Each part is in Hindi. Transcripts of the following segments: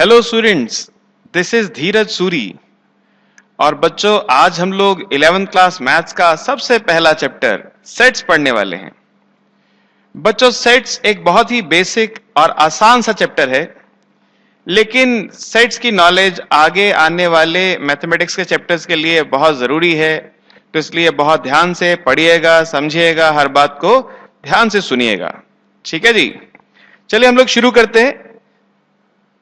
हेलो स्टूडेंट्स, दिस इज धीरज सूरी। और बच्चों, आज हम लोग 11th क्लास मैथ्स का सबसे पहला चैप्टर सेट्स पढ़ने वाले हैं। बच्चों, सेट्स एक बहुत ही बेसिक और आसान सा चैप्टर है, लेकिन सेट्स की नॉलेज आगे आने वाले मैथमेटिक्स के चैप्टर्स के लिए बहुत जरूरी है। तो इसलिए बहुत ध्यान से पढ़िएगा, समझिएगा, हर बात को ध्यान से सुनिएगा। ठीक है जी, चलिए हम लोग शुरू करते हैं।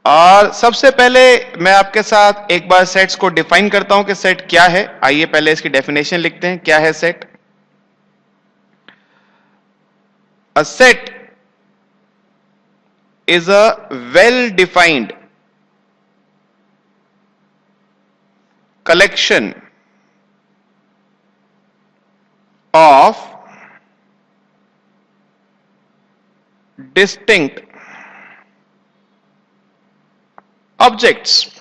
और सबसे पहले मैं आपके साथ एक बार सेट्स को डिफाइन करता हूं कि सेट क्या है। आइए पहले इसकी डेफिनेशन लिखते हैं। क्या है set? A set is a well defined collection of distinct objects.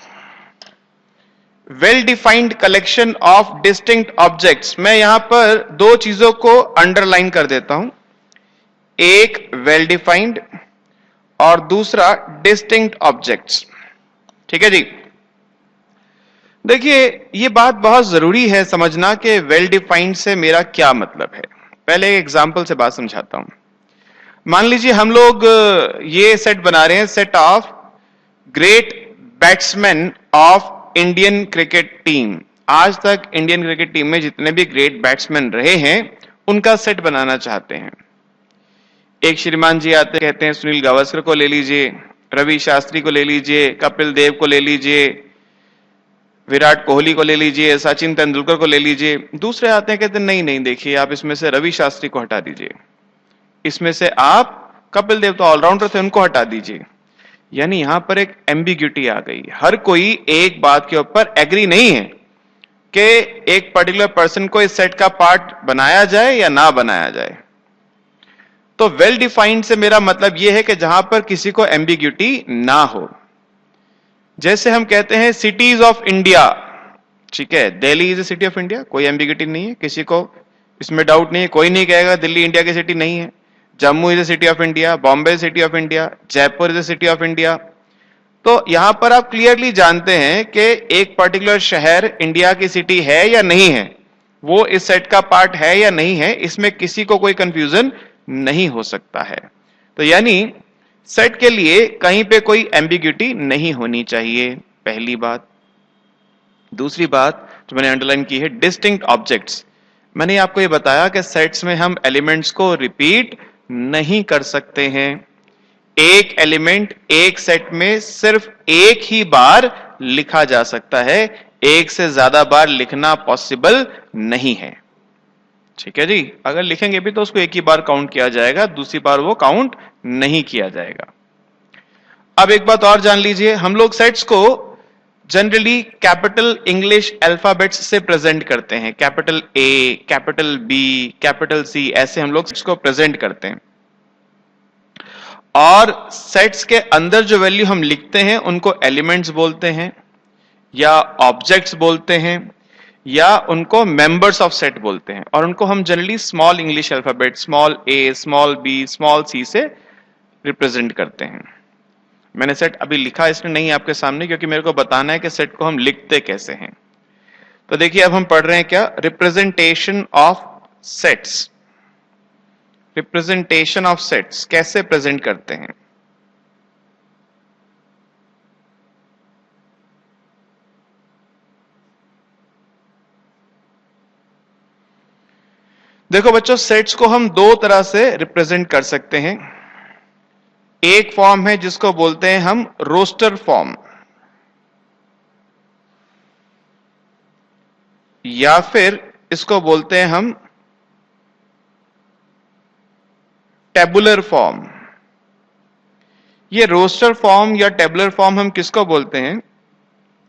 Well defined collection of distinct objects. मैं यहां पर दो चीजों को अंडरलाइन कर देता हूं, एक वेल डिफाइंड और दूसरा डिस्टिंक्ट ऑब्जेक्ट्स। ठीक है जी। देखिए, यह बात बहुत जरूरी है समझना कि वेल डिफाइंड से मेरा क्या मतलब है। पहले एक एग्जांपल से बात समझाता हूं। मान लीजिए हम लोग ये सेट बना रहे हैं, set of great batsman of Indian cricket team. आज तक इंडियन क्रिकेट टीम में जितने भी ग्रेट बैट्समैन रहे हैं उनका सेट बनाना चाहते हैं। एक श्रीमान जी आते कहते हैं सुनील गावस्कर को ले लीजिए, रवि शास्त्री को ले लीजिए, कपिल देव को ले लीजिए, विराट कोहली को ले लीजिए, सचिन तेंदुलकर को ले लीजिए। दूसरे आते हैं कहते हैं नहीं नहीं, देखिए आप इसमें से रवि शास्त्री को हटा दीजिए, इसमें से आप कपिल देव तो ऑलराउंडर थे उनको हटा दीजिए। यानी यहां पर एक एम्बिग्यूटी आ गई। हर कोई एक बात के ऊपर एग्री नहीं है कि एक पर्टिकुलर पर्सन को इस सेट का पार्ट बनाया जाए या ना बनाया जाए। तो वेल डिफाइंड से मेरा मतलब यह है कि जहां पर किसी को एम्बिग्यूटी ना हो। जैसे हम कहते हैं सिटीज ऑफ इंडिया, ठीक है, Delhi is a city of India, कोई एम्बिग्यूटी नहीं है, किसी को इसमें डाउट नहीं है, कोई नहीं कहेगा दिल्ली इंडिया की सिटी नहीं है। Jammu is a city of India, Bombay city of India, Jaipur is a city of India. तो यहां पर आप क्लियरली जानते हैं कि एक पर्टिकुलर शहर इंडिया की सिटी है या नहीं है, वो इस सेट का पार्ट है या नहीं है, इसमें किसी को कोई कंफ्यूजन नहीं हो सकता है। तो यानी सेट के लिए कहीं पे कोई एम्बिग्यूटी नहीं होनी चाहिए, पहली बात। दूसरी बात जो मैंने अंडरलाइन की है, डिस्टिंक्ट ऑब्जेक्ट्स। मैंने आपको ये बताया कि सेट्स में हम एलिमेंट्स को रिपीट नहीं कर सकते हैं। एक एलिमेंट एक सेट में सिर्फ एक ही बार लिखा जा सकता है, एक से ज्यादा बार लिखना पॉसिबल नहीं है। ठीक है जी। अगर लिखेंगे भी तो उसको एक ही बार काउंट किया जाएगा, दूसरी बार वो काउंट नहीं किया जाएगा। अब एक बात और जान लीजिए, हम लोग सेट्स को जनरली कैपिटल इंग्लिश अल्फाबेट्स से प्रेजेंट करते हैं। Capital A, capital B, capital C, ऐसे हम लोग सेट्स को प्रेजेंट करते हैं। और सेट्स के अंदर जो वैल्यू हम लिखते हैं उनको एलिमेंट्स बोलते हैं, या ऑब्जेक्ट्स बोलते हैं, या उनको मेंबर्स ऑफ सेट बोलते हैं। और उनको हम generally small English alphabet, small A, small B, small C से रिप्रेजेंट करते हैं। मैंने सेट अभी लिखा इसलिए नहीं आपके सामने, क्योंकि मेरे को बताना है कि सेट को हम लिखते कैसे हैं। तो देखिए, अब हम पढ़ रहे हैं क्या, representation of sets. Representation of sets कैसे प्रेजेंट करते हैं। देखो बच्चों, सेट्स को हम दो तरह से रिप्रेजेंट कर सकते हैं। एक फॉर्म है जिसको बोलते हैं हम रोस्टर फॉर्म, या फिर इसको बोलते हैं हम टेबुलर फॉर्म। ये रोस्टर फॉर्म या टेबुलर फॉर्म हम किसको बोलते हैं,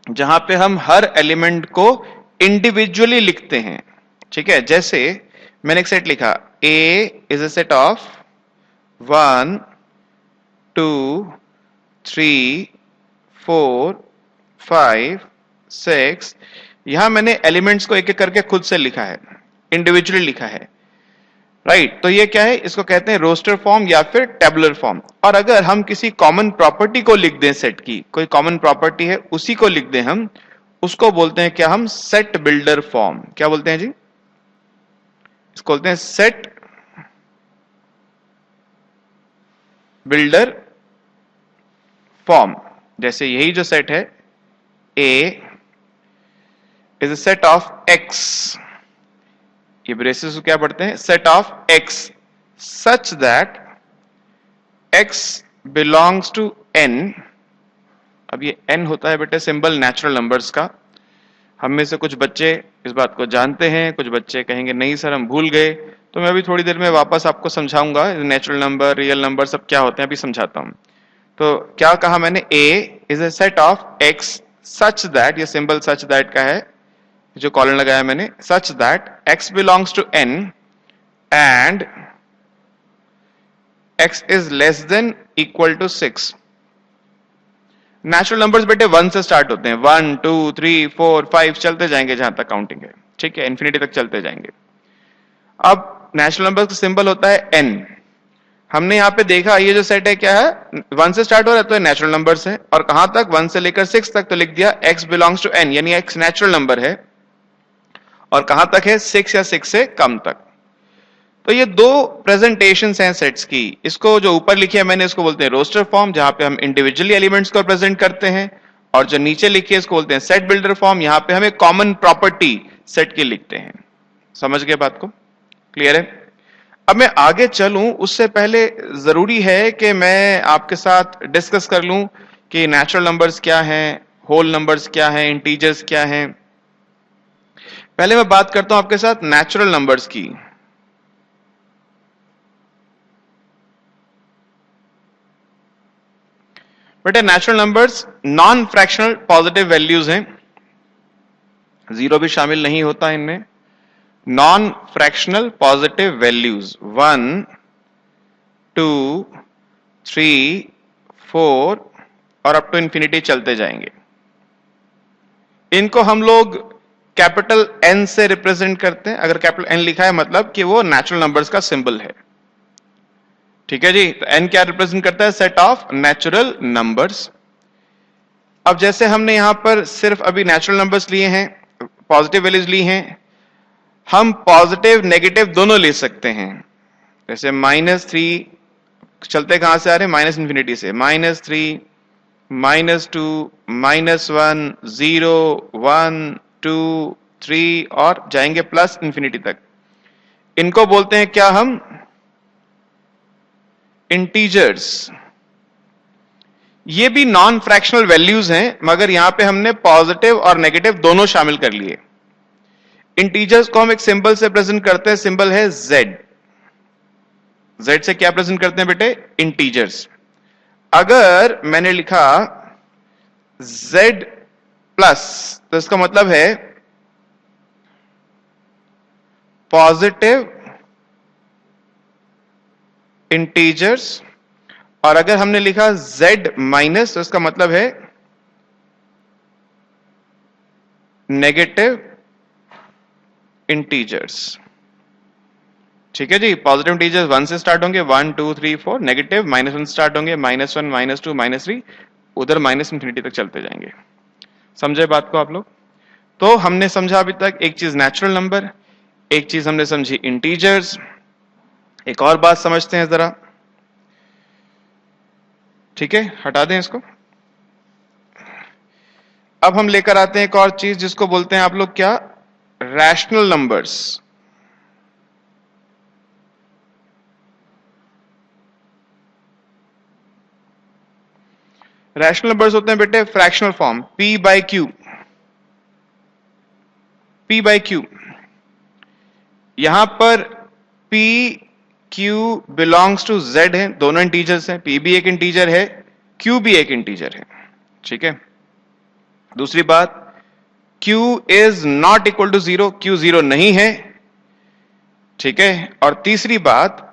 जहां पे हम हर एलिमेंट को इंडिविजुअली लिखते हैं। ठीक है, जैसे मैंने एक सेट लिखा, ए इज ए सेट ऑफ 1 2 3 4 5 6। यहां मैंने एलिमेंट्स को एक एक करके खुद से लिखा है, इंडिविजुअली लिखा है। राइट तो ये क्या है, इसको कहते हैं रोस्टर फॉर्म या फिर टेबुलर फॉर्म। और अगर हम किसी कॉमन प्रॉपर्टी को लिख दें, सेट की कोई कॉमन प्रॉपर्टी है उसी को लिख दें हम, उसको बोलते हैं क्या, हम सेट बिल्डर फॉर्म। क्या बोलते हैं जी, इसको बोलते हैं सेट बिल्डर फॉर्म। जैसे यही जो सेट है, A is a set of X, ये ब्रेसेस को क्या पढ़ते हैं, set of x such that X belongs to N. अब ये एन होता है बेटे सिंबल नेचुरल नंबर्स का। हम में से कुछ बच्चे इस बात को जानते हैं, कुछ बच्चे कहेंगे नहीं सर हम भूल गए, तो मैं अभी थोड़ी देर में वापस आपको समझाऊंगा नेचुरल नंबर, रियल नंबर सब क्या होते हैं, अभी समझाता हूं। तो क्या कहा मैंने, A is a set of x such that, ये सिंबल सच दैट का है, जो कॉलन लगाया मैंने, such that X belongs to N and X is less than equal to 6। Natural numbers बेटे 1 से स्टार्ट होते हैं, 1 2 3 4 5 चलते जाएंगे जहां तक काउंटिंग है, ठीक है, इन्फिनिटी तक चलते जाएंगे। अब नेचुरल नंबर्स का सिंबल होता है एन। हमने यहाँ पे देखा ये जो सेट है क्या है, 1 से स्टार्ट हो रहा है तो ये नेचुरल नंबर्स है, और कहां तक, 1 से लेकर 6 तक, तो लिख दिया x बिलोंग्स टू n, यानी x नेचुरल नंबर है, और कहां तक है, 6 या 6 से कम तक। तो ये दो प्रेजेंटेशन हैं सेट्स की। इसको जो ऊपर लिखी है मैंने इसको बोलते हैं रोस्टर फॉर्म, जहां पे हम इंडिविजुअली एलिमेंट्स को प्रेजेंट करते हैं, और जो नीचे लिखी है इसको बोलते हैं सेट बिल्डर फॉर्म, यहां पे हम एक कॉमन प्रॉपर्टी सेट की लिखते हैं। समझ गए बात को, क्लियर है। अब मैं आगे चलूं उससे पहले जरूरी है कि मैं आपके साथ डिस्कस कर लूं कि नेचुरल नंबर्स क्या हैं, होल नंबर्स क्या हैं, इंटीजर्स क्या हैं। पहले मैं बात करता हूं आपके साथ नेचुरल नंबर्स की। बेटे natural numbers non fractional positive values हैं, जीरो भी शामिल नहीं होता इनमें। नॉन फ्रैक्शनल पॉजिटिव वैल्यूज 1 2 3 4 और अप टू इंफिनिटी चलते जाएंगे। इनको हम लोग कैपिटल एन से रिप्रेजेंट करते हैं। अगर कैपिटल एन लिखा है मतलब कि वो नेचुरल नंबर्स का सिंबल है, ठीक है जी। तो एन क्या रिप्रेजेंट करता है, सेट ऑफ नेचुरल नंबर्स। अब जैसे हमने यहां पर सिर्फ अभी नेचुरल नंबर्स लिए हैं, पॉजिटिव वैल्यूज ली हैं, हम पॉजिटिव नेगेटिव दोनों ले सकते हैं। जैसे -3 चलते कहां से आ रहे हैं, माइनस इंफिनिटी से, -3 -2 -1 0 1 2 3 और जाएंगे प्लस इंफिनिटी तक। इनको बोलते हैं क्या हम, इंटीजर्स। ये भी नॉन फ्रैक्शनल वैल्यूज हैं, मगर यहां पे हमने पॉजिटिव और नेगेटिव दोनों शामिल कर लिए। इंटीजर्स को हम एक सिंबल से प्रेजेंट करते हैं, सिंबल है z। z से क्या प्रेजेंट करते हैं बेटे, इंटीजर्स। अगर मैंने लिखा z प्लस, तो इसका मतलब है पॉजिटिव इंटीजर्स, और अगर हमने लिखा z माइनस, तो इसका मतलब है नेगेटिव इंटीजर्स। ठीक है जी। पॉजिटिव इंटीजर्स 1 से स्टार्ट होंगे, 1 2 3 4, नेगेटिव -1 स्टार्ट होंगे, -1 -2 -3, उधर माइनस इंफिनिटी तक चलते जाएंगे। समझे बात को आप लोग। तो हमने समझा अभी तक एक चीज नेचुरल नंबर, एक चीज हमने समझी इंटीजर्स। एक और बात समझते हैं जरा, ठीक है, हटा दें इसको। अब हम लेकर आते हैं एक और चीज जिसको बोलते हैं आप लोग क्या, रैशनल नंबर्स। रैशनल नंबर्स होते हैं बेटे fractional form, p by q. p by q, यहां पर p q belongs to z है, दोनों इंटीजर्स हैं, p भी एक इंटीजर है, q भी एक इंटीजर है, ठीक है। दूसरी बात, q is not equal to 0, q 0 नहीं है, ठीक है। और तीसरी बात,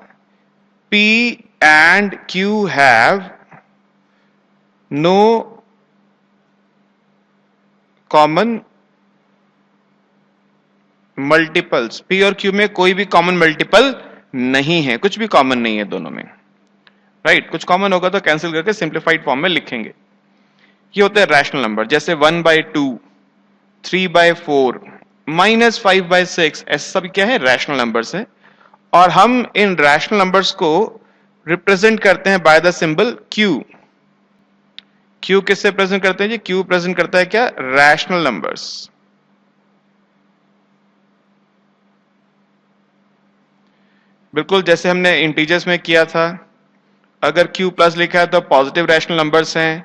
p and q have no common multiples. p और q में कोई भी कॉमन मल्टीपल नहीं है, कुछ भी कॉमन नहीं है दोनों में, राइट? कुछ कॉमन होगा तो कैंसिल करके सिंप्लीफाइड फॉर्म में लिखेंगे। ये होते हैं रैशनल नंबर, जैसे 1/2, 3/4, -5/6, ऐसे सब क्या है? रैशनल नंबर्स है। और हम इन रैशनल नंबर्स को रिप्रेजेंट करते हैं by the symbol Q। Q किससे प्रेजेंट करते हैं जी? Q प्रेजेंट करता है क्या? Rational numbers. बिल्कुल जैसे हमने इंटीजर्स में किया था, अगर Q प्लस लिखा है तो पॉजिटिव रैशनल नंबर्स हैं,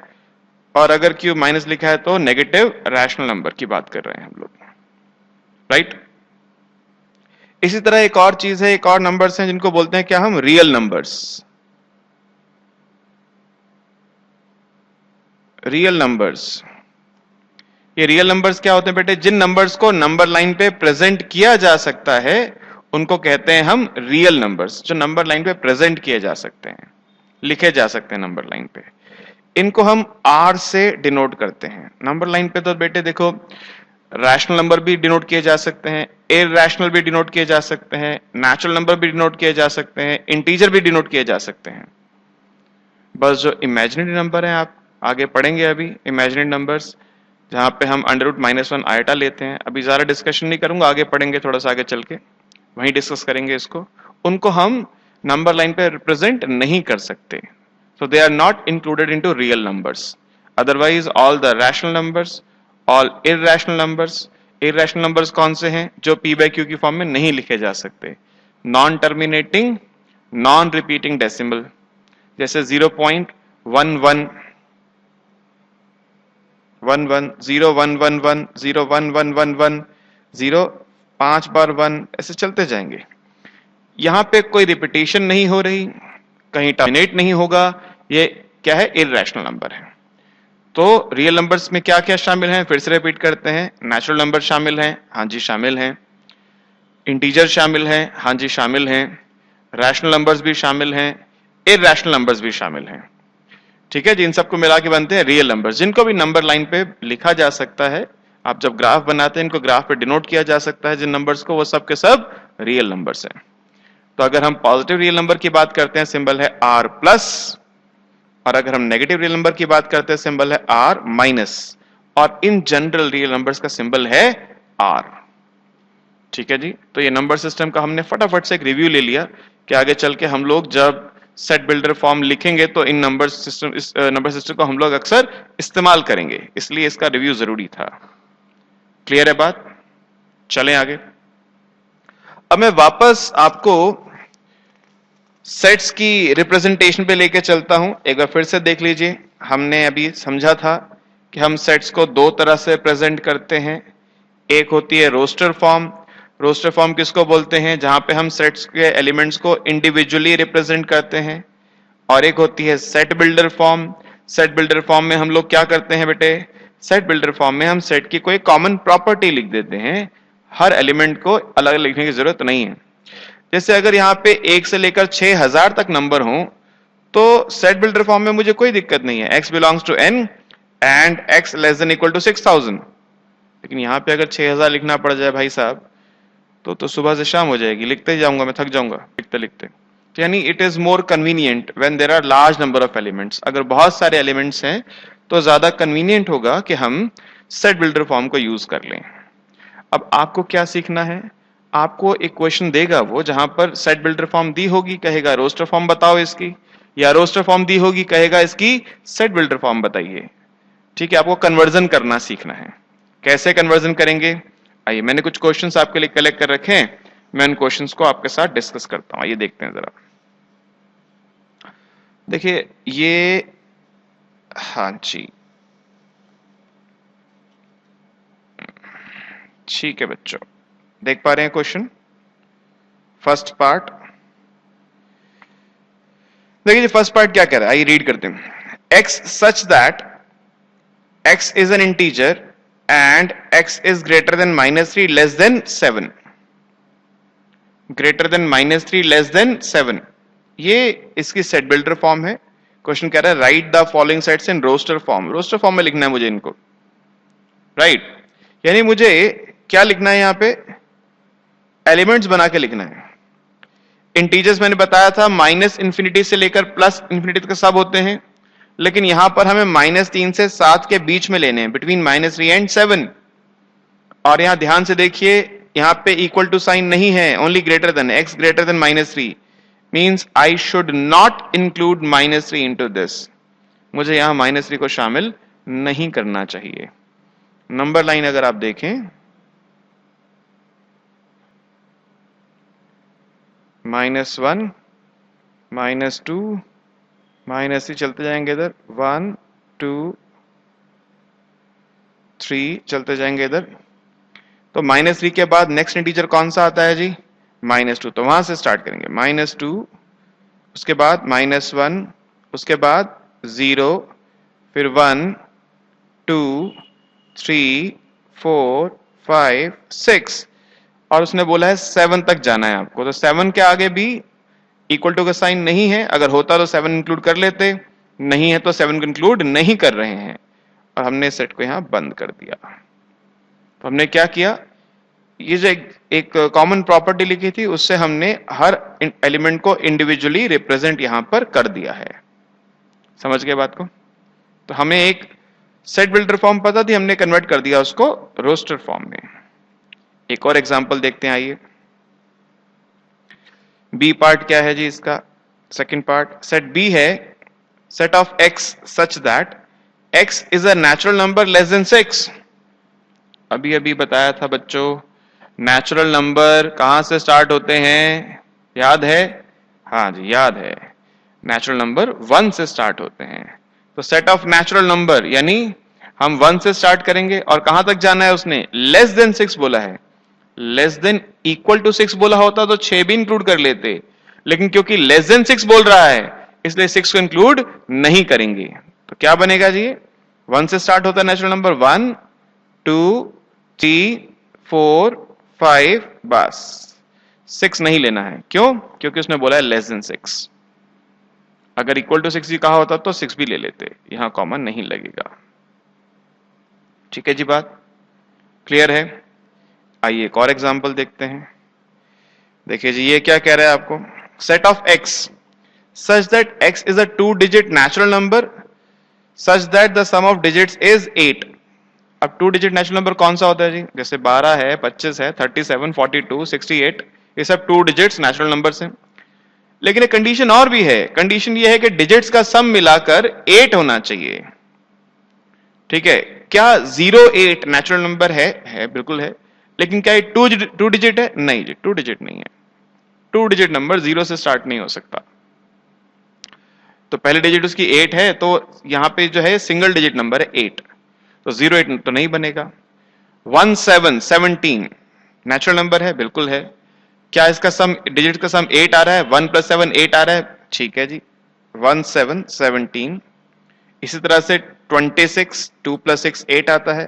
और अगर Q माइनस लिखा है तो नेगेटिव रैशनल नंबर की बात कर रहे हैं हम लोग, राइट? इसी तरह एक और चीज है, एक और नंबर्स हैं जिनको बोलते हैं क्या हम? Real numbers. रियल नंबर्स, ये रियल नंबर्स क्या होते हैं बेटे? जिन नंबर्स को नंबर लाइन पे प्रेजेंट किया जा सकता है उनको कहते हैं हम रियल नंबर्स, जो नंबर लाइन पे प्रेजेंट किए जा सकते हैं, लिखे जा सकते हैं नंबर लाइन पे। इनको हम R से डिनोट करते हैं। नंबर लाइन पे तो बेटे देखो, रैशनल नंबर भी डिनोट किए जा सकते हैं, इरैशनल भी डिनोट किए जा सकते हैं, नेचुरल नंबर भी डिनोट किए जा सकते हैं, इंटीजर भी डिनोट किए जा सकते हैं। बस जो इमेजिनरी नंबर है, आप आगे पढ़ेंगे अभी इमेजिनरी नंबर्स, जहां पे हम √-1 आयटा लेते हैं। अभी ज्यादा डिस्कशन नहीं करूंगा, आगे पढ़ेंगे थोड़ा सा आगे चल के, वहीं डिस्कस करेंगे इसको। उनको हम नंबर लाइन पे रिप्रेजेंट नहीं कर सकते, so they are not included into real numbers. Otherwise all the rational numbers, all irrational numbers, irrational numbers कौन से हैं? जो p by q की फॉर्म में नहीं लिखे जा सकते, non terminating, non repeating decimal, जैसे 0.11, 11, 0.111, 0.1111, 0 5 बार 1, ऐसे चलते जाएंगे। यहां पे कोई रिपीटेशन नहीं हो रही, कहीं टर्मिनेट नहीं होगा, ये क्या है? इरैशनल नंबर है। तो रियल नंबर्स में क्या क्या शामिल हैं? फिर से रिपीट करते हैं। नेचुरल नंबर शामिल हैं, हाँ जी शामिल हैं। इंटीजर शामिल हैं, हाँ जी शामिल हैं। रैशनल नंबर्स भी शामिल हैं, इरैशनल नंबर्स भी शामिल हैं। ठीक है जी, इन सबको मिला के बनते हैं रियल नंबर्स, जिनको भी नंबर लाइन पे लिखा जा सकता है। आप जब ग्राफ बनाते हैं, इनको ग्राफ पे डिनोट किया जा सकता है जिन नंबर्स को, वो सब के सब रियल नंबर्स हैं। तो अगर हम पॉजिटिव रियल नंबर की बात करते हैं, सिंबल है R+, और अगर हम नेगेटिव रियल नंबर की बात करते हैं, सिंबल है R-, और इन जनरल रियल नंबर्स का सिंबल है R। ठीक है जी, तो ये नंबर सिस्टम का हमने फटाफट से एक रिव्यू ले लिया कि आगे चल के हम लोग जब सेट बिल्डर फॉर्म लिखेंगे तो इन नंबर सिस्टम, इस नंबर सिस्टम को हम लोग अक्सर इस्तेमाल करेंगे, इसलिए इसका रिव्यू जरूरी था। क्लियर है बात? चलें आगे। अब मैं वापस आपको सेट्स की रिप्रेजेंटेशन पे लेके चलता हूं। एक बार फिर से देख लीजिए, हमने अभी समझा था कि हम सेट्स को दो तरह से प्रेजेंट करते हैं। एक होती है रोस्टर फॉर्म। रोस्टर फॉर्म किसको बोलते हैं? जहां पे हम सेट्स के एलिमेंट्स को इंडिविजुअली रिप्रेजेंट करते हैं। और एक होती है set builder form. Set builder form में हम लोग क्या करते हैं बेटे? सेट बिल्डर फॉर्म में हम सेट की कोई कॉमन प्रॉपर्टी लिख देते हैं, हर एलिमेंट को अलग अलग लिखने की जरूरत नहीं है। जैसे अगर यहाँ पे 1 से लेकर 6000 तक नंबर हो, तो सेट बिल्डर फॉर्म में मुझे कोई दिक्कत नहीं है, x belongs to n and x less than equal to 6000। लेकिन यहाँ पे अगर 6000 लिखना पड़ जाए भाई साहब, तो सुबह से शाम हो जाएगी, लिखते ही जाऊंगा, मैं थक जाऊंगा लिखते लिखते। तो यानी it is more convenient when there are large number of elements. अगर बहुत सारे एलिमेंट्स हैं तो ज्यादा कन्वीनियंट होगा कि हम सेट बिल्डर फॉर्म को यूज कर लें। अब आपको क्या सीखना है? आपको एक क्वेश्चन देगा वो, जहां पर सेट बिल्डर फॉर्म दी होगी, कहेगा रोस्टर फॉर्म बताओ इसकी, या रोस्टर फॉर्म दी होगी, कहेगा इसकी सेट बिल्डर फॉर्म बताइए। ठीक है, आपको कन्वर्जन करना सीखना है। कैसे कन्वर्जन करेंगे? आइए, मैंने कुछ क्वेश्चंस आपके लिए कलेक्ट कर रखे हैं, मैं उन क्वेश्चंस को आपके साथ डिस्कस करता हूं। आइए देखते हैं जरा। देखिए ये, हाँ जी ठीक है बच्चों, देख पा रहे हैं क्वेश्चन? फर्स्ट पार्ट देखिए, फर्स्ट पार्ट क्या कह रहा है, आइए रीड करते हैं। x such that x is an integer and x is greater than -3 less than 7, greater than -3 less than 7, ये इसकी सेट बिल्डर फॉर्म है। क्वेश्चन कह रहा है write the following sets in roster form. Roster form में लिखना है मुझे इनको, राइट? यानी मुझे क्या लिखना है? यहाँ पे एलिमेंट्स बना के लिखना है। इंटीजर्स मैंने बताया था माइनस इंफिनिटी से लेकर प्लस इंफिनिटी तक सब होते हैं, लेकिन यहां पर हमें -3 से 7 के बीच में लेने हैं, बिटवीन -3 एंड 7। और यहां ध्यान से देखिए, यहां पे इक्वल टू साइन नहीं है, only greater than, x greater than -3 means I should not include -3 into this. मुझे यहां -3 को शामिल नहीं करना चाहिए। नंबर लाइन अगर आप देखें, -1 -2 -3 चलते जाएंगे इधर, 1 2 3 चलते जाएंगे इधर। तो -3 के बाद नेक्स्ट इंटीजर कौन सा आता है जी? -2। तो वहां से स्टार्ट करेंगे, -2, उसके बाद -1, उसके बाद 0, फिर 1 2 3 4 5 6, और उसने बोला है 7 तक जाना है आपको। तो 7 के आगे भी इक्वल टू का साइन नहीं है, अगर होता तो 7 इंक्लूड कर लेते, नहीं है तो 7 को इंक्लूड नहीं कर रहे हैं, और हमने सेट को यहां बंद कर दिया। तो हमने क्या किया, ये जो एक कॉमन प्रॉपर्टी लिखी थी, उससे हमने हर एलिमेंट को इंडिविजुअली रिप्रेजेंट यहां पर कर दिया है। समझ गए बात को? तो हमें एक सेट बिल्डर फॉर्म पता थी, हमने कन्वर्ट कर दिया उसको रोस्टर फॉर्म में। एक और एग्जांपल देखते हैं, आइए। बी पार्ट क्या है जी इसका? सेकंड पार्ट, सेट बी है set of x such that x is a natural number less than 6। अभी अभी बताया था बच्चों, नेचुरल नंबर कहां से स्टार्ट होते हैं, याद है? हाँ जी याद है, नेचुरल नंबर 1 से स्टार्ट होते हैं। तो सेट ऑफ नेचुरल नंबर यानी हम 1 से स्टार्ट करेंगे, और कहां तक जाना है उसने? लेस देन 6 बोला है। लेस देन इक्वल टू 6 बोला होता तो 6 भी इंक्लूड कर लेते, लेकिन क्योंकि लेस देन 6 बोल रहा है इसलिए 6 को इंक्लूड नहीं करेंगे। तो क्या बनेगा जी? 1 से स्टार्ट होता है नेचुरल नंबर, 1 2 3 4 5, बस 6 नहीं लेना है। क्यों? क्योंकि उसने बोला है लेस देन 6। अगर इक्वल टू 6 ही कहा होता तो 6 भी ले लेते, यहां कॉमन नहीं लगेगा। ठीक है जी, बात क्लियर है? आइए एक और एग्जांपल देखते हैं। देखिए जी, ये क्या कह रहा है आपको, set of x such that x is a 2 digit natural number such that the sum of digits is 8। अब 2 डिजिट नेचुरल नंबर कौन सा होता है जी? जैसे 12 है, 25 है, 37, 42, 68, ये सब 2 डिजिट्स नेचुरल नंबर्स हैं। लेकिन एक कंडीशन और भी है, कंडीशन ये है कि डिजिट्स का सम मिलाकर 8 होना चाहिए। ठीक है, क्या 08 नेचुरल नंबर है बिल्कुल है, लेकिन क्या ये 2 डिजिट है? नहीं जी, 2 डिजिट नहीं है। 2 डिजिट नंबर 0 से स्टार्ट नहीं हो सकता। तो पहले डिजिट उसकी 8 है, तो यहां पे जो है सिंगल डिजिट नंबर है 8, तो 08 तो नहीं बनेगा। 17 नेचुरल नंबर है, बिल्कुल है। क्या इसका सम, डिजिट का सम 8 आ रहा है? 1 + 7 8 आ रहा है, ठीक है जी, 17। इसी तरह से 26 2 + 6 8 आता है,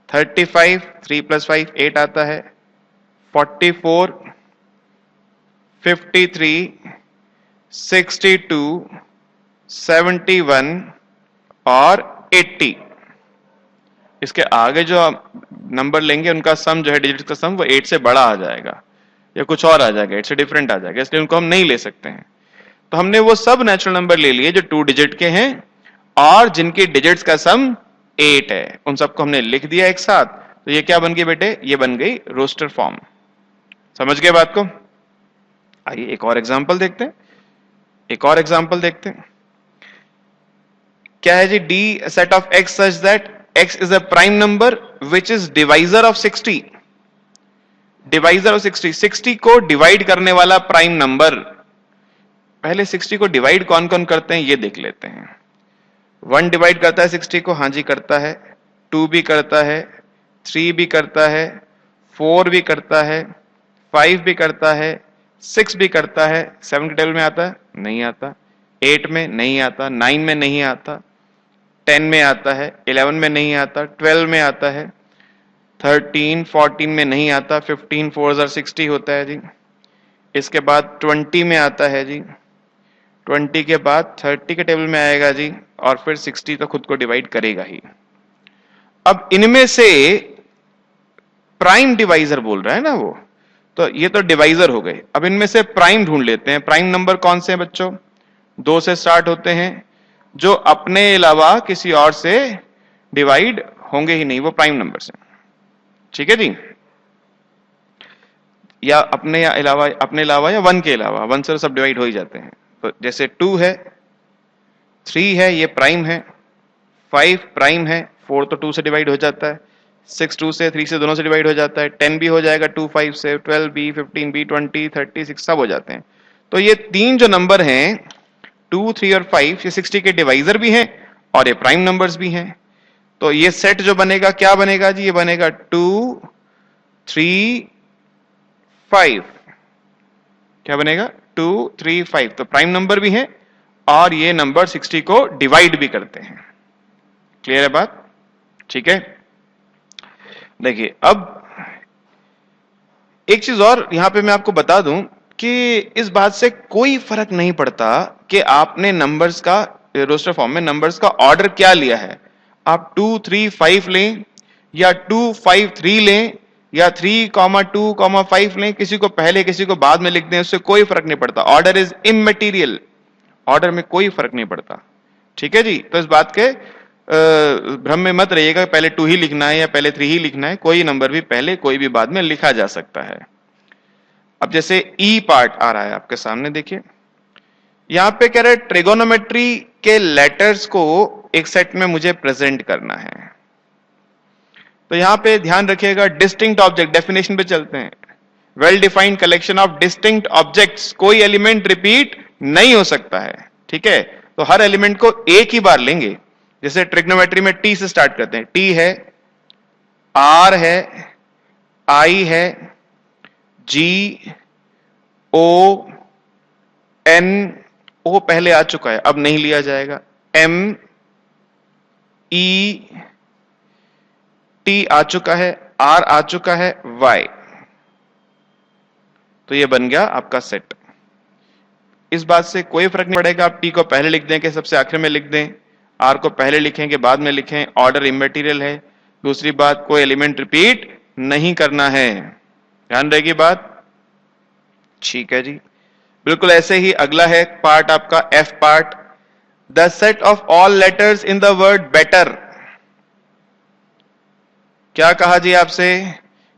35 3 + 5 8 आता है, 44 53 62 71 और 80। इसके आगे जो नंबर लेंगे उनका सम जो है, डिजिट का सम, वो 8 से बड़ा आ जाएगा या कुछ और आ जाएगा, 8 से डिफरेंट आ जाएगा, इसलिए उनको हम नहीं ले सकते हैं। तो हमने वो सब नेचुरल नंबर ले लिए जो 2 डिजिट के हैं और जिनकी डिजिट्स का सम 8 है, उन सबको हमने लिख दिया एक साथ। तो ये क्या बन गई बेटे? ये बन गई रोस्टर फॉर्म। समझ गए बात को? आइए एक और एग्जांपल देखते हैं, एक और एग्जांपल देखते हैं। क्या है जी? D set of x such that x is a prime number which is divisor of 60। Divisor of 60 को डिवाइड करने वाला प्राइम नंबर। पहले 60 को डिवाइड कौन कौन करते हैं ये देख लेते हैं। 1 डिवाइड करता है 60 को, हाँ जी करता है, 2 भी करता है, 3 भी करता है, 4 भी करता है, 5 भी करता है, 6 भी करता है। 7 के टेबल में आता है? नहीं आता। 8 में नहीं आता, 9 में नहीं आता, 10 में आता है, 11 में नहीं आता, 12 में आता है, 13 14 में नहीं आता, 15 4 are 60 होता है जी। इसके बाद 20 में आता है जी, 20 के बाद 30 के टेबल में आएगा जी, और फिर 60 तो खुद को डिवाइड करेगा ही। अब इनमें से प्राइम डिवाइजर बोल रहा है ना वो, तो ये तो डिवाइजर हो गए। अब इनमें से प्राइम ढूंढ लेते हैं। प्राइम नंबर कौन से हैं बच्चों? 2 से स्टार्ट होते हैं, जो अपने अलावा किसी और से डिवाइड होंगे ही नहीं, वो प्राइम नंबर से। ठीक है जी, या अपने अलावा या 1 के अलावा, 1 से तो सब डिवाइड हो ही जाते हैं। तो जैसे 2 है, 3 है, ये प्राइम है, 5 प्राइम है, 4 तो 2 से डिवाइड हो जाता है, 6 2 से, 3 से, दोनों से डिवाइड हो जाता है, 10 भी हो जाएगा 2 5 से, 12 भी, 15 भी, 20 36 सब हो जाते हैं। तो ये 3 जो नंबर हैं 2 3 और 5, ये 60 के डिवाइजर भी हैं और ये प्राइम नंबर्स भी हैं। तो ये सेट जो बनेगा क्या बनेगा जी? ये बनेगा 2 3 5। क्या बनेगा? 2 3 5। तो प्राइम नंबर भी हैं और ये नंबर 60 को डिवाइड भी करते हैं। क्लियर है बात? ठीक है, देखिए अब एक चीज और यहां पे मैं आपको बता दूं कि इस बात से कोई फर्क नहीं पड़ता कि आपने नंबर्स का रोस्टर फॉर्म में नंबर्स का ऑर्डर क्या लिया है। आप 2 3 5 लें या 2 5 3 लें या 3 2 5 लें, किसी को पहले किसी को बाद में लिख दें, उससे कोई फर्क नहीं पड़ता। ऑर्डर इज इमटेरियल, ऑर्डर में कोई फर्क नहीं पड़ता। ठीक है जी, तो इस बात के भ्रम में मत रहिएगा पहले 2 ही लिखना है या पहले 3 ही लिखना है। कोई नंबर भी पहले कोई भी बाद में लिखा जा सकता है। अब जैसे ई पार्ट आ रहा है आपके सामने, देखिए यहां पे कह रहे हैं ट्रिगोनोमेट्री के लेटर्स को एक सेट में मुझे प्रेजेंट करना है। तो यहां पे ध्यान रखिएगा, डिस्टिंक्ट ऑब्जेक्ट, डेफिनेशन पे चलते हैं। Well defined collection of distinct objects, कोई एलिमेंट रिपीट नहीं हो सकता है। ठीक है, तो हर एलिमेंट को एक ही बार लेंगे। जैसे ट्रिग्नोमेट्री में टी से स्टार्ट करते हैं, टी है, आर है, आई है, जी, ओ, एन, ओ पहले आ चुका है अब नहीं लिया जाएगा, एम, ई, टी आ चुका है, आर आ चुका है, वाई। तो ये बन गया आपका सेट। इस बात से कोई फर्क नहीं पड़ेगा आप टी को पहले लिख दें कि सबसे आखिर में लिख दें, आर को पहले लिखें कि बाद में लिखें, ऑर्डर इमटेरियल है। दूसरी बात, कोई एलिमेंट रिपीट नहीं करना है, ध्यान रहेगी बात। ठीक है जी, बिल्कुल ऐसे ही अगला है पार्ट आपका F part, the set of all letters in the word better. क्या कहा जी आपसे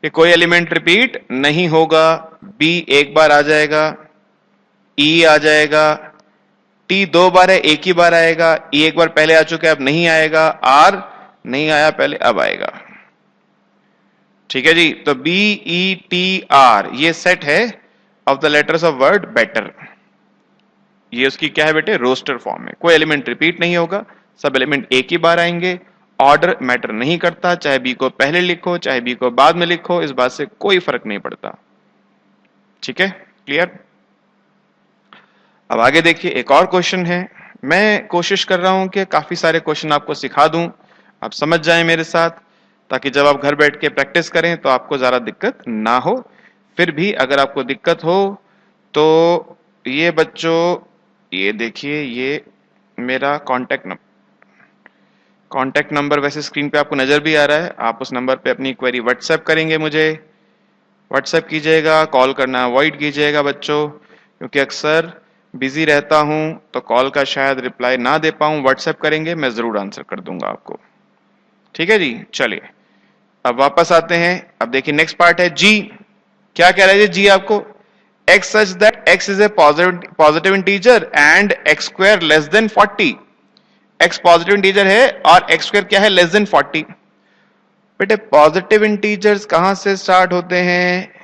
कि कोई एलिमेंट रिपीट नहीं होगा। बी एक बार आ जाएगा, ई आ जाएगा, टी 2 बार है एक ही बार आएगा, ई एक बार पहले आ चुका है अब नहीं आएगा, आर नहीं आया पहले अब आएगा। ठीक है जी, तो बी ई टी आर ये सेट है of the letters of word better. ये उसकी क्या है बेटे? रोस्टर फॉर्म में। कोई एलिमेंट रिपीट नहीं होगा, सब एलिमेंट एक ही बार आएंगे, ऑर्डर मैटर नहीं करता, चाहे बी को पहले लिखो चाहे बी को बाद में लिखो, इस बात से कोई फर्क नहीं पड़ता। ठीक है, क्लियर? अब आगे देखिए एक और क्वेश्चन है। मैं कोशिश कर रहा हूं कि काफी सारे क्वेश्चन आपको सिखा दूं, आप समझ जाएं मेरे साथ, ताकि जब आप घर बैठ के प्रैक्टिस करें तो आपको ज्यादा दिक्कत ना हो। फिर भी अगर आपको दिक्कत हो तो ये बच्चों, ये देखिए, ये मेरा कांटेक्ट नंबर वैसे स्क्रीन पे आपको नजर भी आ रहा है। आप उस नंबर पे अपनी क्वेरी व्हाट्सएप करेंगे, मुझे व्हाट्सएप कीजिएगा, कॉल करना अवॉइड कीजिएगा बच्चों, क्योंकि अक्सर बिजी रहता हूं तो कॉल का शायद रिप्लाई ना दे पाऊं। व्हाट्सएप करेंगे, मैं जरूर आंसर कर दूंगा आपको। ठीक है जी, चलिए अब वापस आते हैं। अब देखिए नेक्स्ट पार्ट है जी। क्या कह रहा है जी आपको? x such that x is a positive integer and x square less than 40। x positive integer है और x स्क्वायर क्या है? Less than 40। बेटे पॉजिटिव इंटीजर्स कहां से स्टार्ट होते हैं?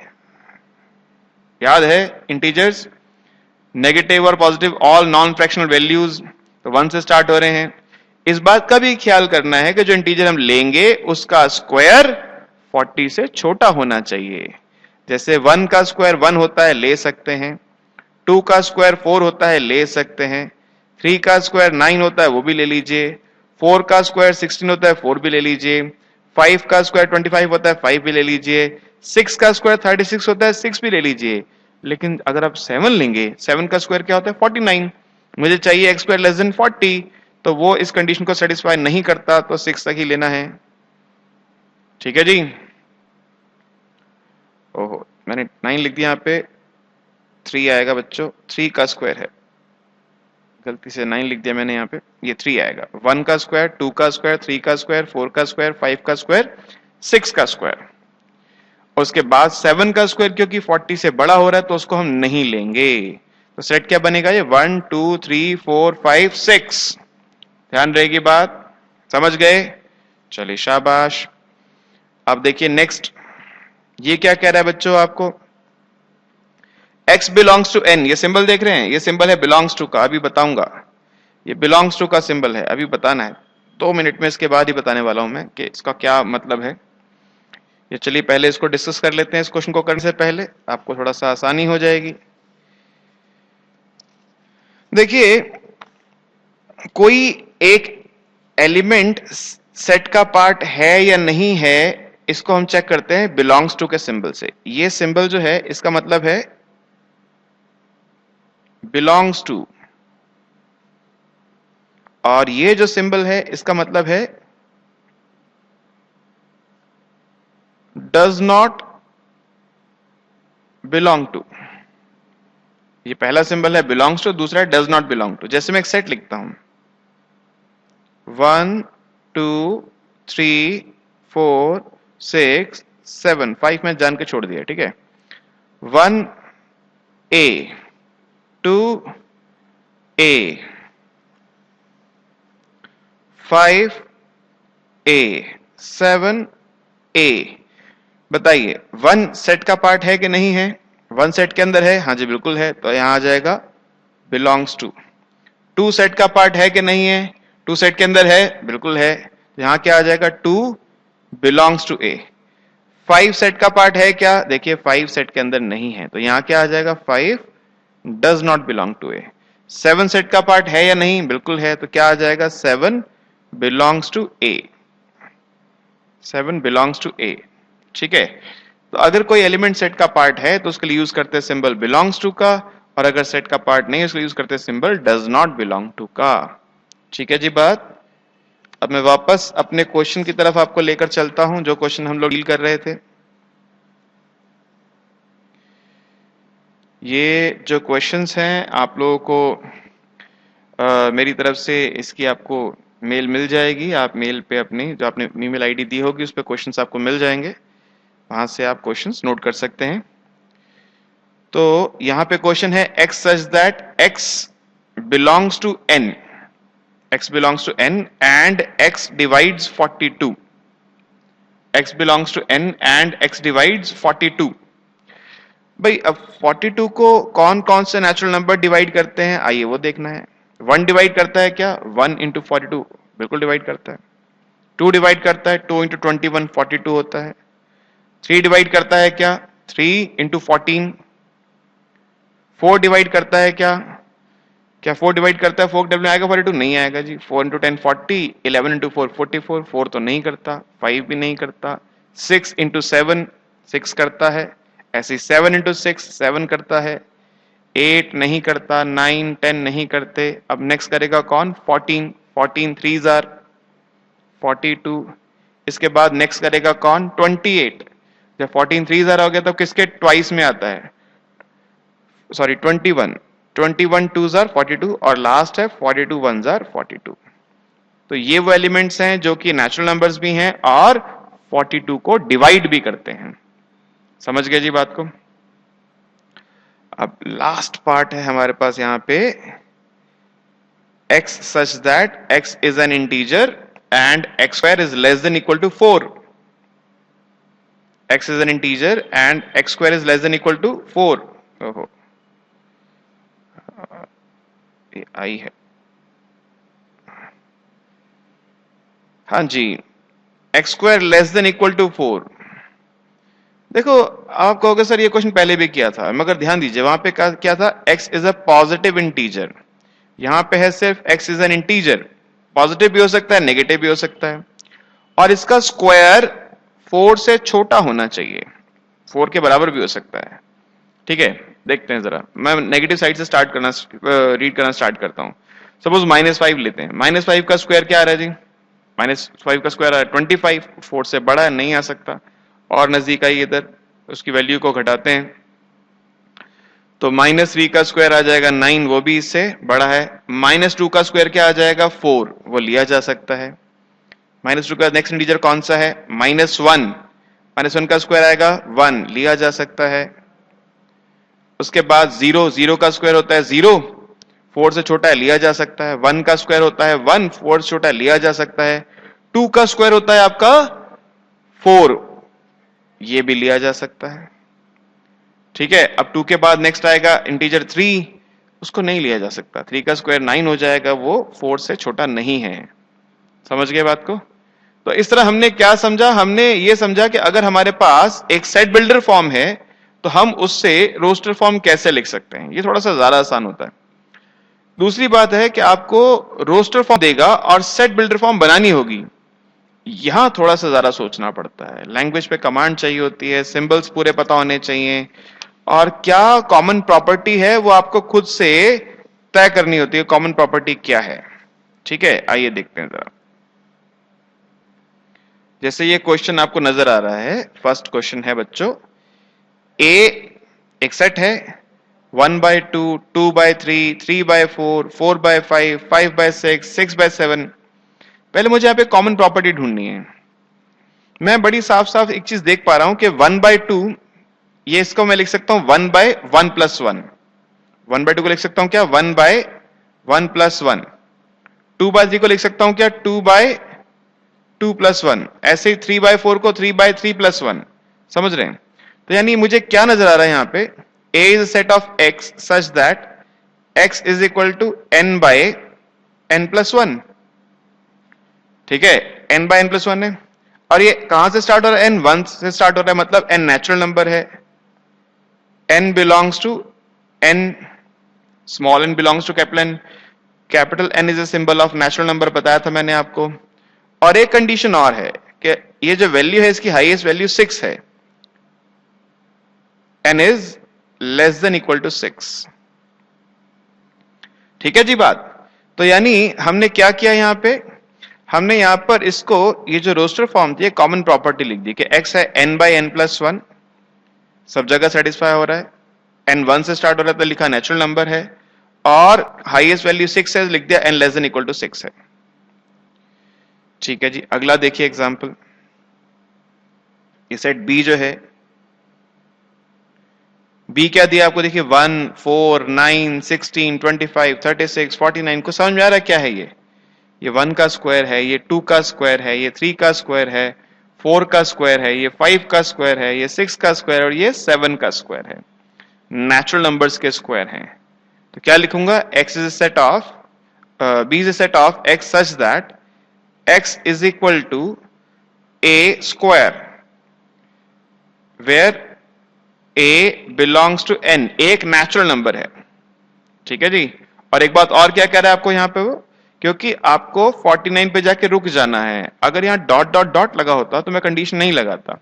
याद है इंटीजर्स नेगेटिव और positive all non fractional values, तो 1 से स्टार्ट हो रहे हैं। इस बात का भी ख्याल करना है कि जो इंटीजर हम लेंगे उसका स्क्वायर 40 से छोटा होना चाहिए। जैसे 1 का स्क्वायर 1 होता है, ले सकते हैं। 2 का स्क्वायर 4 होता है, ले सकते हैं। 3 का स्क्वायर 9 होता है, वो भी ले लीजिए। 4 का स्क्वायर 16 होता है, 4 भी ले लीजिए। 5 का स्क्वायर 25 होता है, 5 भी ले लीजिए। 6 का स्क्वायर 36 होता है, 6 भी ले लीजिए। लेकिन अगर आप 7 लेंगे, 7 का स्क्वायर क्या होता है? 49। मुझे चाहिए x स्क्वायर लेस देन 40, तो वो इस कंडीशन को सेटिस्फाई नहीं करता, तो 6 तक ही लेना है। ठीक है जी। ओहो, मैंने 9 लिख दिया, यहाँ पे 3 आएगा बच्चों, 3 का स्क्वायर है, गलती से 9 लिख दिया मैंने यहाँ पे, ये 3 आएगा। 1 का स्क्वायर, 2 का स्क्वायर, 3 का स्क्वायर, 4 का स्क्वायर, 5 का स्क्वायर, 6 का स्क्वायर। उसके बाद 7 का स्क्वायर क्योंकि 40 से बड़ा हो रहा है तो उसको हम नहीं लेंगे, तो सेट क्या बनेगा ये 1 2 3 4 5 6। ध्यान रहेगी बात, समझ गए? चलिए शाबाश। अब देखिए नेक्स्ट, ये क्या कह रहा है बच्चों आपको, x बिलोंग्स टू n, ये सिंबल देख रहे हैं, ये सिंबल है बिलोंग्स टू का, अभी बताऊंगा, ये बिलोंग्स टू का सिंबल है, अभी बताना है 2 मिनट में, इसके बाद ही बताने वाला हूं मैं कि इसका क्या मतलब है। ये चलिए पहले इसको डिस्कस कर लेते हैं, इस क्वेश्चन को करने से पहले आपको थोड़ा सा आसानी हो जाएगी। देखिए कोई एक एलिमेंट सेट का पार्ट है या नहीं है, इसको हम चेक करते हैं बिलोंग्स टू के सिंबल से। ये सिंबल जो है इसका मतलब है बिलोंग्स टू, और ये जो सिंबल है इसका मतलब है डज नॉट बिलोंग टू। ये पहला सिंबल है बिलोंग्स टू, दूसरा है डज नॉट बिलोंग टू। जैसे मैं एक सेट लिखता हूं 1 2 3 4 6 7, 5 मैं जान के छोड़ दिया, ठीक है। 1 A 2 A 5 A 7 A। बताइए 1 सेट का पार्ट है कि नहीं है? 1 सेट के अंदर है, हाँ जी बिल्कुल है, तो यहां आ जाएगा बिलोंग्स टू। 2 सेट का पार्ट है कि नहीं है? 2 सेट के अंदर है, बिल्कुल है, यहां क्या आ जाएगा 2 बिलोंग्स टू ए। 5 सेट का पार्ट है क्या? देखिए 5 सेट के अंदर नहीं है, तो यहां क्या आ जाएगा 5 does not belong to A. 7 सेट का पार्ट है या नहीं? बिल्कुल है, तो क्या आ जाएगा 7 belongs to A. 7 belongs to A, ठीक है। तो अगर कोई एलिमेंट सेट का पार्ट है तो उसके लिए यूज करते हैं सिंबल बिलोंग्स टू का, और अगर सेट का पार्ट नहीं है उसके लिए यूज करते हैं symbol does not belong to का। ठीक है जी बात। अब मैं वापस अपने क्वेश्चन की तरफ आपको लेकर चलता हूं, जो क्वेश्चन हम लोग डील कर रहे थे। ये जो क्वेश्चंस हैं आप लोगों को मेरी तरफ से इसकी आपको मेल मिल जाएगी, आप मेल पे अपनी जो आपने ईमेल आईडी दी होगी उस पे क्वेश्चंस आपको मिल जाएंगे, वहां से आप क्वेश्चंस नोट कर सकते हैं। तो यहां पे क्वेश्चन है x such that x belongs to n, x belongs to n and x divides 42, x belongs to n and x divides 42। भाई अब 42 को कौन कौन से नेचुरल नंबर डिवाइड करते हैं, आइए वो देखना है। 1 डिवाइड करता है क्या? 1 इंटू 42 बिल्कुल डिवाइड करता है। 2 डिवाइड करता है, 2 इंटू 21 42 होता है। 3 डिवाइड करता है क्या? 3 इंटू 14। 4 डिवाइड करता है क्या? क्या 4 डिवाइड करता है? 4 डब्ल्यू आएगा 42? नहीं आएगा जी। 4 इंटू 10 40, 11 इंटू 4 44, 4 तो नहीं करता, 5 भी नहीं करता। 6 इंटू 7 6 करता है, ऐसे 7 इंटू 6 7 करता है। 8 नहीं करता, 9 10 नहीं करते। अब नेक्स्ट करेगा कौन? 14, 14 3s आर 42। इसके बाद नेक्स्ट करेगा कौन? 28। जब 14 3s आर हो गया तो किसके ट्वाइस में आता है? सॉरी 21, 21 2s आर 42 और लास्ट है 42 1s आर 42। तो ये वो एलिमेंट्स हैं जो कि नेचुरल नंबर्स भी हैं और 42 को डिवाइड भी करते हैं। समझ गए जी बात को? अब लास्ट पार्ट है हमारे पास यहां पे, x such that x is an integer and x square is less than equal to 4. x is an integer and x square is less than equal to 4. ओहो, ये आई है, हाँ जी, x square less than equal to 4। देखो आप कहोगे सर ये क्वेश्चन पहले भी किया था, मगर ध्यान दीजिए वहां पे क्या था? x is a positive integer, यहां पे है सिर्फ x is an integer. Positive भी हो सकता है, नेगेटिव भी हो सकता है, और इसका स्क्वायर 4 से छोटा होना चाहिए, 4 के बराबर भी हो सकता है। ठीक है, देखते हैं जरा, मैं नेगेटिव साइड से स्टार्ट करना रीड करना स्टार्ट करता हूं। सपोज -5 लेते हैं, -5 का स्क्वायर क्या आ रहा है जी? -5 का स्क्वायर आ रहा है 25, 4 से बड़ा है, नहीं आ सकता। और नजदीक आई इधर उसकी वैल्यू को घटाते हैं तो -3 का स्क्वायर आ जाएगा 9, वो भी इससे बड़ा है। -2 का स्क्वायर क्या आ जाएगा 4, वो लिया जा सकता है। -2 का नेक्स्ट इंटीजर कौन सा है -1, -1 का स्क्वायर आएगा 1, लिया जा सकता है। उसके बाद 0, 0 का स्क्वायर होता है 0, 4 से छोटा है, लिया जा सकता है। 1 का स्क्वायर होता है 1, 4 से छोटा है, लिया जा सकता है। 2 का स्क्वायर होता है आपका 4, ये भी लिया जा सकता है। ठीक है, अब 2 के बाद नेक्स्ट आएगा इंटीजर 3, उसको नहीं लिया जा सकता। 3 का स्क्वायर 9 हो जाएगा, वो 4 से छोटा नहीं है। समझ गए बात को? तो इस तरह हमने क्या समझा, हमने ये समझा कि अगर हमारे पास एक सेट बिल्डर फॉर्म है तो हम उससे रोस्टर फॉर्म कैसे लिख सकते हैं। ये थोड़ा सा ज्यादा आसान होता है। दूसरी बात है कि आपको रोस्टर फॉर्म देगा और सेट बिल्डर फॉर्म बनानी होगी, यहां थोड़ा सा ज्यादा सोचना पड़ता है। लैंग्वेज पे कमांड चाहिए होती है, सिंबल्स पूरे पता होने चाहिए, और क्या कॉमन प्रॉपर्टी है वो आपको खुद से तय करनी होती है, कॉमन प्रॉपर्टी क्या है। ठीक है, आइए देखते हैं जरा। जैसे ये क्वेश्चन आपको नजर आ रहा है, फर्स्ट क्वेश्चन है बच्चों, ए एक सेट है 1/2, 2/3, 3/4, 4/5, 5/6, 6/7। पहले मुझे यहाँ पे कॉमन प्रॉपर्टी ढूंढनी है। मैं बड़ी साफ साफ एक चीज देख पा रहा हूं कि 1/2, ये इसको मैं लिख सकता हूं 1/1 + 1। 1/2 को लिख सकता हूं क्या 1/1 + 1। 2/3 को लिख सकता हूं क्या 2/2 + 1। ऐसे ही 3/4 को 3/3 + 1। समझ रहे हैं? तो यानी मुझे क्या नजर आ रहा है यहाँ पे, A is a set of x such that x is equal to n/n + 1। ठीक है, n/n + 1 है, और ये कहां से स्टार्ट हो रहा है, n 1 से स्टार्ट हो रहा है, मतलब n नेचुरल नंबर है। n belongs to n, small n belongs to capital n, capital N is a symbol of natural number, बताया था मैंने आपको। और एक कंडीशन और है कि ये जो वैल्यू है इसकी हाईएस्ट वैल्यू 6 है, n is less than equal to 6। ठीक है जी बात। तो यानी हमने क्या किया यहां पे, हमने यहां पर इसको, ये जो रोस्टर फॉर्म थी, कॉमन प्रॉपर्टी लिख दी कि x है n/n + 1, सब जगह सेटिस्फाई हो रहा है। n 1 से स्टार्ट हो रहा है तो लिखा नेचुरल नंबर है, और हाईएस्ट वैल्यू 6 है, लिख दिया n less than equal to 6 है। ठीक है जी, अगला देखिए एग्जांपल। ये सेट B जो है, B क्या दिया आपको, देखिए 1, 4, 9, 16, 25, 36, 49। को समझ में आ रहा है क्या है ये 1 का स्क्वायर है, ये 2 का स्क्वायर है, ये 3 का स्क्वायर है, 4 का स्क्वायर है, ये 5 का स्क्वायर है, ये 6 का स्क्वायर और ये 7 का स्क्वायर है। नेचुरल नंबर्स के स्क्वायर हैं। तो क्या लिखूंगा, x is a set of B is a set of x such that x is equal to a square where a belongs to n, एक नेचुरल नंबर है। ठीक है जी। और एक बात और क्या कह रहा है आपको यहाँ पे वो, क्योंकि आपको 49 पे जाके रुक जाना है। अगर यहाँ डॉट डॉट डॉट लगा होता तो मैं कंडीशन नहीं लगाता।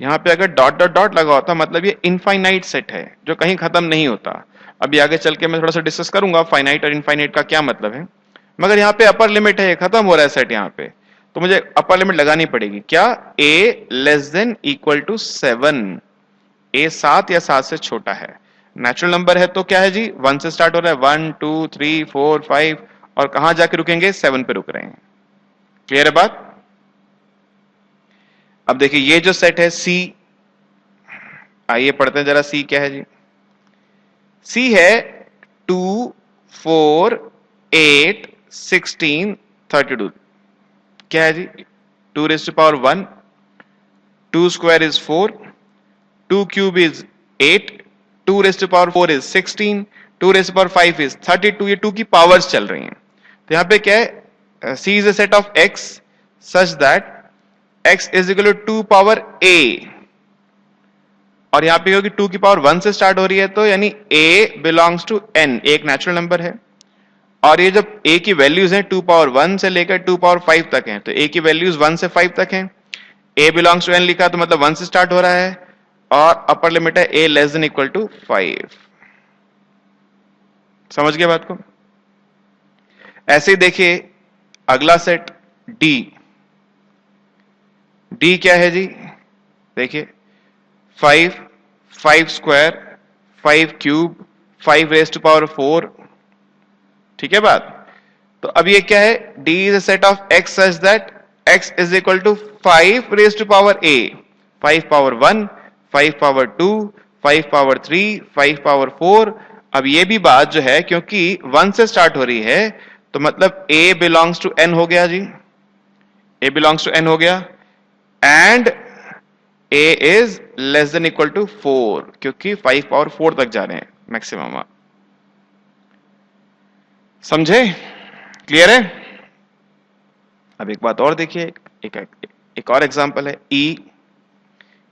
यहाँ पे अगर डॉट डॉट डॉट लगा होता मतलब ये इनफाइनाइट सेट है जो कहीं खत्म नहीं होता। अभी आगे चल के मैं थोड़ा सा डिस्कस करूंगा फाइनाइट और इनफाइनाइट का क्या मतलब है, मगर यहाँ पे अपर लिमिट है, खत्म हो रहा है सेट यहाँ पे, तो मुझे अपर लिमिट लगानी पड़ेगी। क्या, a less than equal to 7, a 7 या 7 से छोटा है। नेचुरल नंबर है तो क्या है जी, 1 से स्टार्ट हो रहा है, 1, 2, 3, 4, 5, और कहां जाके रुकेंगे, 7 पे रुक रहे हैं। क्लियर है बात? अब देखिए ये जो सेट है C, आइए पढ़ते हैं जरा C क्या है जी। C है 2, 4, 8, 16, 32। क्या है जी, 2⁻1, 2 square is 4, 2 cube is 8, 2⁻4 is 16, 2�5 is 32। ये 2 की पावर्स चल रही हैं। तो यहां पे क्या है, C is a set of x such that x is equal to 2 power a, और यहां पे क्योंकि 2 की पावर 1 से स्टार्ट हो रही है तो यानी a बिलोंग्स टू n, एक नेचुरल नंबर है। और ये जब a की वैल्यूज हैं 2 पावर 1 से लेकर 2 पावर 5 तक हैं, तो a की वैल्यूज 1 से 5 तक हैं। a बिलोंग्स टू n लिखा तो मतलब 1 से स्टार्ट हो रहा है, और अपर लिमिट है a less than equal to 5। समझ गए बात को? ऐसे ही देखिए अगला सेट D। D क्या है जी, देखिए 5, 5 square, 5 cube, 5 raise to power 4। ठीक है बात। तो अब ये क्या है, D is a set of x such that x is equal to 5 raise to power a, 5 power 1, 5 power 2, 5 power 3, 5 power 4। अब ये भी बात जो है, क्योंकि 1 से स्टार्ट हो रही है, तो मतलब a बिलोंग्स टू n हो गया जी, a बिलोंग्स टू n हो गया, and a is less than equal to 4, क्योंकि 5 पावर 4 तक जा रहे हैं मैक्सिमम। समझे? क्लियर है? अब एक बात और देखिए, एक और एग्जांपल है E।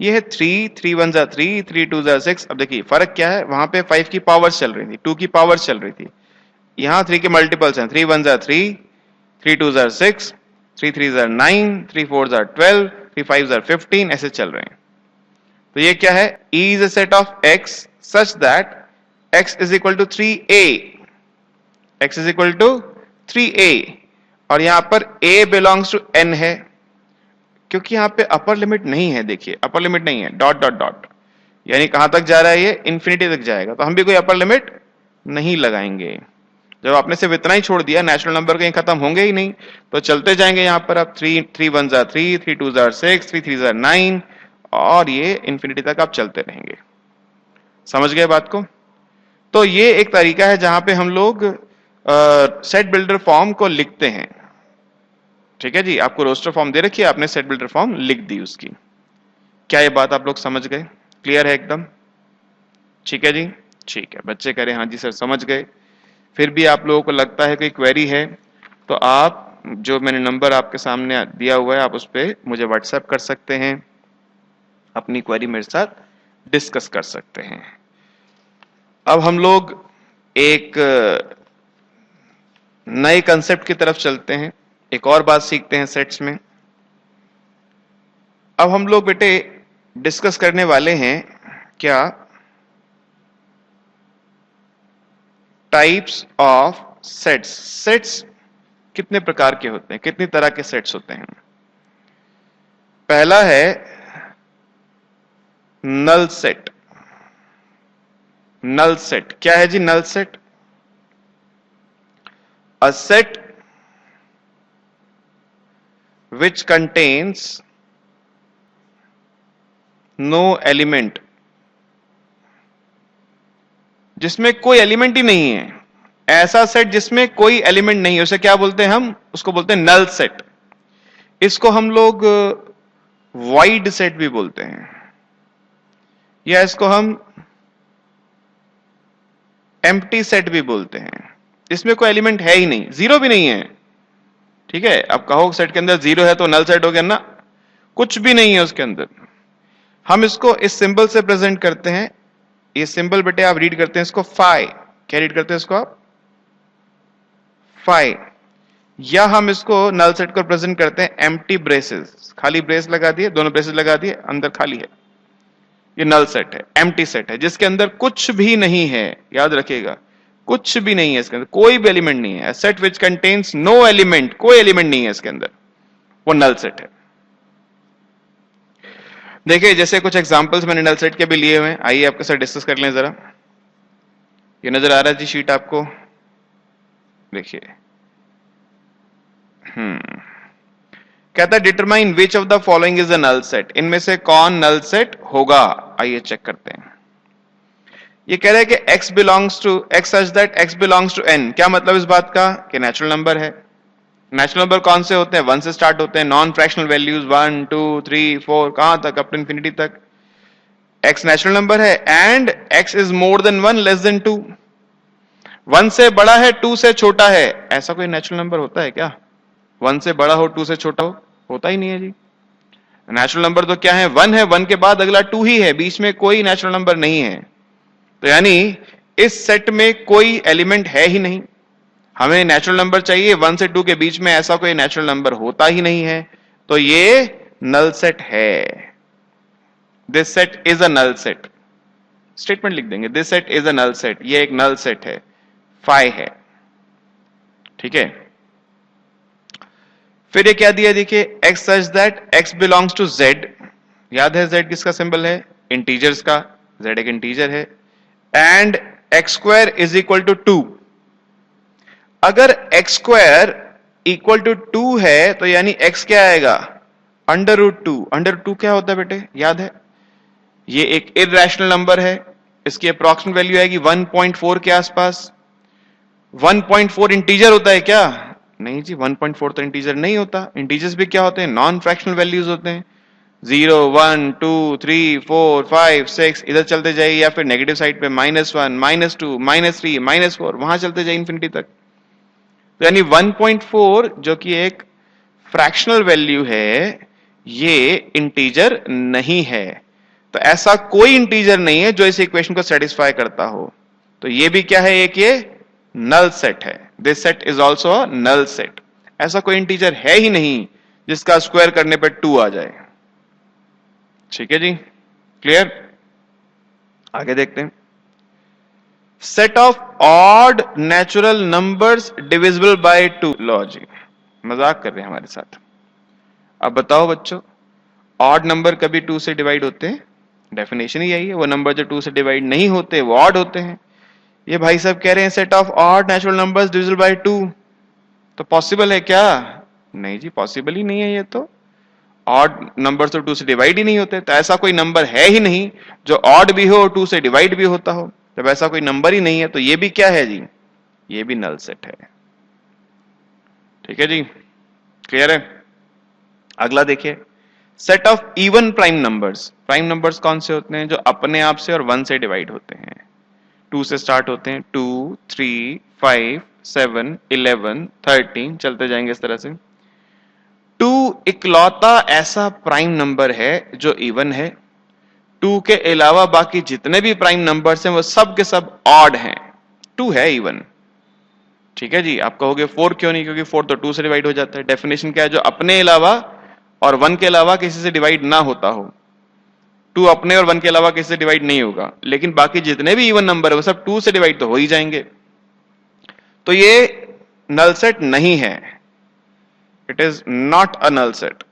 ये है 3, 3 1 जा 3, 3 2 जा 6। अब देखिए फर्क क्या है, वहां पे 5 की पावर्स चल रही थी, 2 की पावर्स चल रही थी, यहां 3 के मल्टीपल्स हैं, 3 1 जा 3, 3 2 जा 6, 3 3 जा 9, 3 4 जा 12, 3 5 जा 15, ऐसे चल रहे हैं। तो ये क्या है, E is a set of x such that x is equal to 3a, x is equal to 3a, और यहां पर a बिलोंग्स टू n है, क्योंकि यहां पे अपर लिमिट नहीं है। देखिए अपर लिमिट नहीं है, डॉट डॉट डॉट, यानी कहां तक जा रहा है, ये इंफिनिटी तक जाएगा, तो हम भी कोई अपर लिमिट नहीं लगाएंगे। जब आपने सिर्फ इतना ही छोड़ दिया, नेचुरल नंबर कहीं खत्म होंगे ही नहीं, तो चलते जाएंगे यहां पर। अब 3 3 1 जा 3, 3 2 जा 6, 3 3 जा 9, और ये इंफिनिटी तक आप चलते रहेंगे। समझ गए बात को? तो ये एक तरीका है जहां पे हम लोग सेट बिल्डर फॉर्म को लिखते हैं। ठीक है जी, आपको रोस्टर फॉर्म दे रखी है, आपने सेट बिल्डर फॉर्म लिख दी उसकी। क्या ये बात आप लोग समझ गए? क्लियर है एकदम? ठीक है जी, ठीक है। बच्चे कह रहे हैं हाँ जी सर समझ गए। फिर भी आप लोगों को लगता है कोई क्वेरी है, तो आप जो मैंने नंबर आपके सामने दिया हुआ है, आप उस पर मुझे व्हाट्सएप कर सकते हैं, अपनी क्वेरी मेरे साथ डिस्कस कर सकते हैं। अब हम लोग एक नए कंसेप्ट की तरफ चलते हैं, एक और बात सीखते हैं सेट्स में। अब हम लोग बेटे डिस्कस करने वाले हैं क्या, टाइप्स ऑफ सेट्स। सेट्स कितने प्रकार के होते हैं, कितनी तरह के सेट्स होते हैं? पहला है नल सेट। नल सेट क्या है जी? Null set, a set which contains no element, जिसमें कोई एलिमेंट ही नहीं है। ऐसा सेट जिसमें कोई एलिमेंट नहीं है, उसे क्या बोलते हैं हम? उसको बोलते हैं नल सेट। इसको हम लोग वाइड सेट भी बोलते हैं, या इसको हम एम्प्टी सेट भी बोलते हैं, इसमें कोई एलिमेंट है ही नहीं, जीरो भी नहीं है। ठीक है, अब कहो सेट के अंदर जीरो है तो नल सेट हो गया ना, कुछ भी नहीं है उसके अंदर। हम इसको इस सिंबल से प्रेजेंट करते हैं। ये सिंबल बेटे आप रीड करते हैं इसको फाई। क्या रीड करते हैं इसको आप? फाई। या हम इसको नल सेट को प्रेजेंट करते हैं एम्प्टी ब्रेसेस, खाली ब्रेस लगा दिए, दोनों ब्रेसेस लगा दिए, अंदर खाली है, ये नल सेट है, एम्प्टी सेट है, जिसके अंदर कुछ भी नहीं है। याद रखिएगा, कुछ भी नहीं है इसके अंदर, कोई भी एलिमेंट नहीं है। Set which contains no element, कोई एलिमेंट नहीं है इसके अंदर, वो नल सेट है। देखिए जैसे कुछ एग्जांपल्स मैंने नल सेट के भी लिए हुए हैं, आइए आपके साथ डिस्कस कर लें जरा। ये नजर आ रहा है जी शीट आपको? देखिए कहता है determine which of the following is a null set, इनमें से कौन नल सेट होगा। आइए चेक करते हैं। ये कह रहा है कि x belongs to x such that x belongs to n। क्या मतलब इस बात का? कि नेचुरल नंबर है। नेचुरल नंबर कौन से होते हैं? 1 से स्टार्ट होते हैं, नॉन फ्रैक्शनल वैल्यूज 1 2 3 4, कहां तक? अप टू इंफिनिटी तक। x नेचुरल नंबर है and x is more than 1 less than 2। 1 से बड़ा है 2 से छोटा है, ऐसा कोई नेचुरल नंबर होता है क्या? 1 से बड़ा हो 2 से छोटा हो, होता ही नहीं है जी। नेचुरल नंबर तो क्या है? 1 है, 1 के बाद अगला 2 ही है, बीच में कोई नेचुरल नंबर नहीं है। तो यानी इस सेट में कोई एलिमेंट है ही नहीं। हमें नेचुरल नंबर चाहिए, 1 से 2 के बीच में ऐसा कोई नेचुरल नंबर होता ही नहीं है, तो ये नल सेट है। This set is a null set. Statement लिख देंगे, this set is a null set, ये एक नल सेट है, फाई है। ठीक है, फिर ये क्या दिया देखिए, x such that x belongs to z। याद है z किसका सिंबल है? इंटीजर्स का, z एक इंटीजर है, and x square is equal to 2। अगर एक्स स्क्वायर इक्वल टू 2 है तो यानी x क्या आएगा, अंडर रूट 2। अंडर रूट 2 क्या होता है बेटे, याद है? ये एक इररेशनल नंबर है, इसकी अप्रॉक्सिमेट वैल्यू आएगी 1.4 के आसपास। 1.4 इंटीजर होता है क्या? नहीं जी, 1.4 तो इंटीजर नहीं होता। इंटीजर्स भी क्या होते हैं, नॉन फ्रैक्शनल वैल्यूज होते हैं। 0 1 2 3 4 5 6 इधर चलते जाइए, या फिर नेगेटिव साइड पे -1 -2 -3 -4 वहां चलते जाइए इंफिनिटी तक। तो यानी 1.4 जो कि एक फ्रैक्शनल वैल्यू है, ये इंटीजर नहीं है। तो ऐसा कोई इंटीजर नहीं है जो इस इक्वेशन को सेटिस्फाई करता हो। तो ये भी क्या है, एक ये नल सेट है। This set is also a null set. ऐसा कोई इंटीजर है ही नहीं जिसका स्क्वायर करने पे 2 आ जाए। ठीक है जी, क्लियर? आगे देखते हैं। Set of odd natural numbers divisible by 2। लो जी, मजाक कर रहे हैं हमारे साथ। अब बताओ बच्चों, ऑड नंबर कभी 2 से डिवाइड होते हैं? डेफिनेशन ही यही है, वो नंबर जो 2 से डिवाइड नहीं होते वो ऑड होते हैं। ये भाई साहब कह रहे हैं set of odd natural numbers divisible by 2, तो पॉसिबल है क्या? नहीं जी, पॉसिबल ही नहीं है। ये तो ऑड नंबर तो 2 से डिवाइड ही नहीं होते, तो ऐसा कोई नंबर है ही नहीं जो ऑड भी हो और 2 से डिवाइड भी होता हो। जब ऐसा कोई नंबर ही नहीं है तो ये भी क्या है जी, ये भी नल सेट है। ठीक है जी, क्लियर है? अगला देखिए, set of even prime numbers. Prime numbers कौन से होते हैं? जो अपने आप से और 1 से डिवाइड होते हैं। 2 से स्टार्ट होते हैं, 2 3 5 7 11 13 चलते जाएंगे इस तरह से। 2 इकलौता ऐसा प्राइम नंबर है जो इवन है। 2 के अलावा बाकी जितने भी प्राइम नंबर्स हैं वो सब के सब ऑड हैं। 2 है इवन। ठीक है जी, आप कहोगे 4 क्यों नहीं? क्योंकि 4 तो 2 से डिवाइड हो जाता है। डेफिनेशन क्या है? जो अपने अलावा और 1 के अलावा किसी से डिवाइड ना होता हो। 2 अपने और 1 के अलावा किसी से डिवाइड नहीं होगा, लेकिन बाकी जितने भी इवन नंबर है वो सब 2 से डिवाइड तो हो ही जाएंगे। तो ये नल सेट नहीं है। It is not a null set.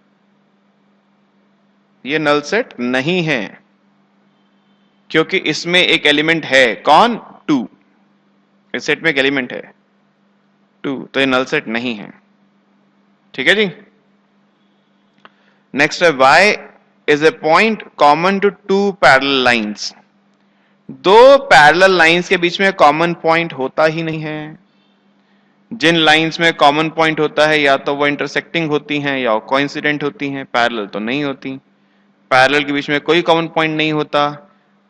ये नल सेट नहीं है क्योंकि इसमें एक एलिमेंट है। कौन? 2। इस सेट में एक एलिमेंट है 2, तो ये नल सेट नहीं है। ठीक है जी। नेक्स्ट है, y is a point common to 2 parallel lines. 2 parallel lines के बीच में कॉमन पॉइंट होता ही नहीं है। जिन लाइंस में कॉमन पॉइंट होता है या तो वो इंटरसेक्टिंग होती हैं या कोइंसिडेंट होती हैं, पैरेलल तो नहीं होती। पैरेलल के बीच में कोई कॉमन पॉइंट नहीं होता,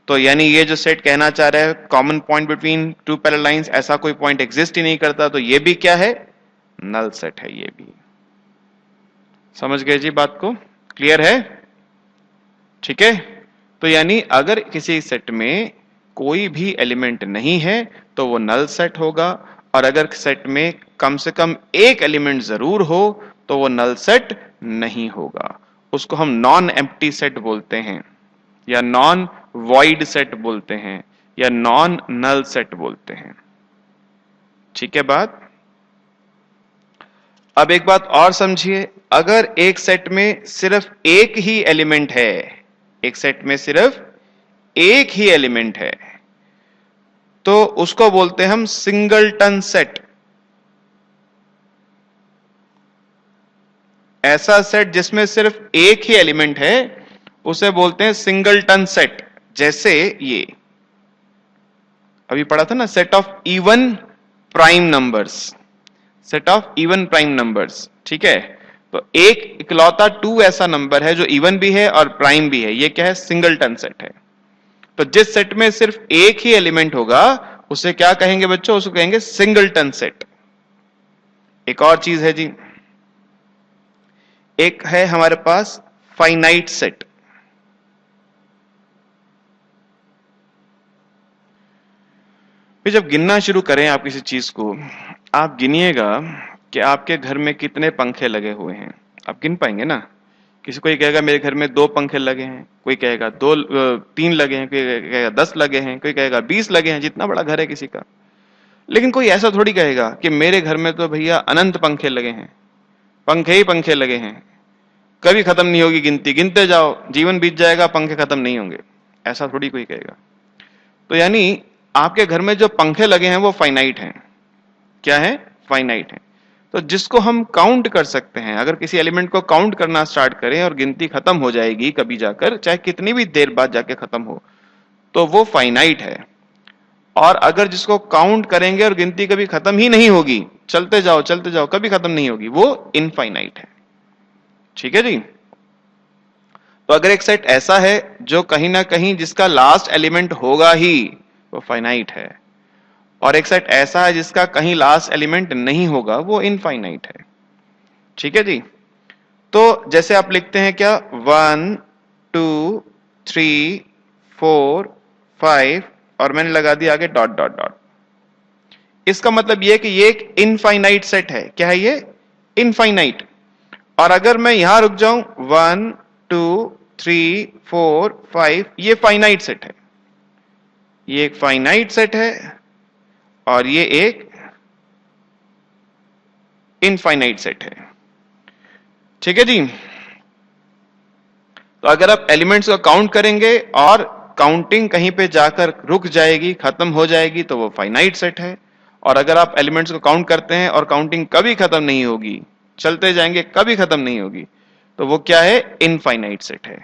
तो यानी ये जो सेट कहना चाह रहा है common point between 2 parallel lines, ऐसा कोई पॉइंट एग्जिस्ट ही नहीं करता। तो ये भी क्या है? नल सेट है ये भी। समझ गए जी बात को? क्लियर है? ठीक है। तो यानी अगर किसी सेट में कोई भी एलिमेंट नहीं है तो वो नल सेट होगा, और अगर सेट में कम से कम एक एलिमेंट जरूर हो तो वो नल सेट नहीं होगा। उसको हम नॉन एम्प्टी सेट बोलते हैं, या नॉन वॉइड सेट बोलते हैं, या नॉन नल सेट बोलते हैं। ठीक है बात? अब एक बात और समझिए, अगर एक सेट में सिर्फ एक ही एलिमेंट है, एक सेट में सिर्फ एक ही एलिमेंट है, तो उसको बोलते हैं हम सिंगलटन सेट। ऐसा सेट जिसमें सिर्फ एक ही एलिमेंट है उसे बोलते हैं सिंगलटन सेट। जैसे ये अभी पढ़ा था ना, set of even prime numbers, set of even prime numbers. ठीक है, तो एक इकलौता 2 ऐसा नंबर है जो इवन भी है और प्राइम भी है, ये क्या है? सिंगलटन सेट है। तो जिस सेट में सिर्फ एक ही एलिमेंट होगा उसे क्या कहेंगे बच्चों? उसको कहेंगे सिंगलटन सेट। एक और चीज है जी, एक है हमारे पास फाइनाइट सेट। जब गिनना शुरू करें आप किसी चीज को, आप गिनिएगा कि आपके घर में कितने पंखे लगे हुए हैं। आप गिन पाएंगे ना? किसी कोई कहेगा मेरे घर में 2 पंखे लगे हैं, कोई कहेगा 3 लगे हैं, कोई कहेगा 10 लगे हैं, कोई कहेगा 20 लगे हैं, जितना बड़ा घर है किसी का। लेकिन कोई ऐसा थोड़ी कहेगा कि मेरे घर में तो भैया अनंत पंखे लगे हैं, पंखे ही पंखे लगे हैं, कभी खत्म नहीं होगी गिनती, गिनते जाओ, जीवन बीत जाएगा, पंखे खत्म नहीं होंगे। ऐसा थोड़ी कोई कहेगा। तो यानी आपके घर में जो पंखे लगे हैं वो फाइनाइट हैं। क्या है? फाइनाइट है। तो जिसको हम काउंट कर सकते हैं, अगर किसी एलिमेंट को काउंट करना स्टार्ट करें और गिनती खत्म हो जाएगी कभी जाकर, चाहे कितनी भी देर बाद जाके खत्म हो, तो वो फाइनाइट है। और अगर जिसको काउंट करेंगे और गिनती कभी खत्म ही नहीं होगी, चलते जाओ कभी खत्म नहीं होगी, वो इनफाइनाइट है। ठीक है जी। तो अगर एक सेट ऐसा है जो कहीं ना कहीं जिसका लास्ट एलिमेंट होगा ही, वो फाइनाइट है। और एक सेट ऐसा है जिसका कहीं लास्ट एलिमेंट नहीं होगा, वो इनफाइनाइट है। ठीक है जी। तो जैसे आप लिखते हैं क्या, 1 2 3 4 5 और मैंने लगा दिया आगे डॉट डॉट डॉट। इसका मतलब यह कि ये एक इनफाइनाइट सेट है। क्या है ये? इनफाइनाइट। और अगर मैं यहां रुक जाऊं 1 2 3 4 5, ये फाइनाइट सेट है। ये एक फाइनाइट सेट है और ये एक इनफाइनाइट सेट है। ठीक है जी। तो अगर आप एलिमेंट्स को काउंट करेंगे और काउंटिंग कहीं पे जाकर रुक जाएगी, खत्म हो जाएगी, तो वो फाइनाइट सेट है। और अगर आप एलिमेंट्स को काउंट करते हैं और काउंटिंग कभी खत्म नहीं होगी, चलते जाएंगे कभी खत्म नहीं होगी, तो वो क्या है? इनफाइनाइट सेट है।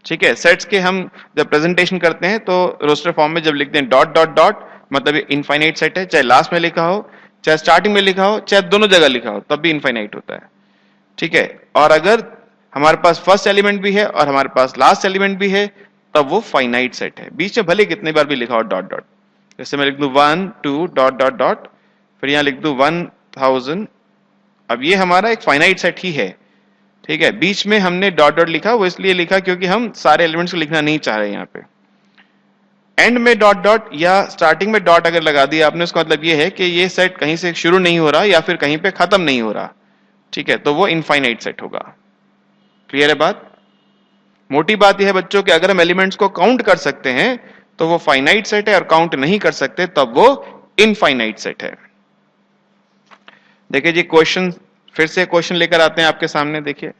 ठीक है। सेट्स के हम जब प्रेजेंटेशन करते हैं तो रोस्टर फॉर्म में जब लिखते हैं डॉट डॉट डॉट, मतलब ये इनफाइनाइट सेट है। चाहे लास्ट में लिखा हो, चाहे स्टार्टिंग में लिखा हो, चाहे दोनों जगह लिखा हो, तब भी इनफाइनाइट होता है। ठीक है। और अगर हमारे पास फर्स्ट एलिमेंट भी है और हमारे पास लास्ट एलिमेंट भी है, तब वो फाइनाइट सेट है। बीच में भले कितनी बार भी लिखा हो डॉट डॉट, जैसे मैं लिख दूं 1 2 डॉट डॉट डॉट, फिर यहां लिख दूं 1000। अब ये हमारा एक फाइनाइट सेट ही है। ठीक है। बीच में हमने डॉट डॉट लिखा, वो इसलिए लिखा क्योंकि हम सारे एलिमेंट्स को लिखना नहीं चाह रहे। यहाँ पे एंड में डॉट डॉट या स्टार्टिंग में डॉट अगर लगा दिया आपने, उसका मतलब ये है कि ये सेट कहीं से शुरू नहीं हो रहा या फिर कहीं पे खत्म नहीं हो रहा। ठीक है। तो वो इनफाइनाइट सेट होगा। क्लियर है बात? मोटी बात यह है बच्चों कि अगर हम एलिमेंट्स को काउंट कर सकते हैं तो वो फाइनाइट सेट है, और काउंट नहीं कर सकते तब वो इनफाइनाइट सेट है। देखिए जी, क्वेश्चन फिर से क्वेश्चन लेकर आते हैं आपके सामने। देखिए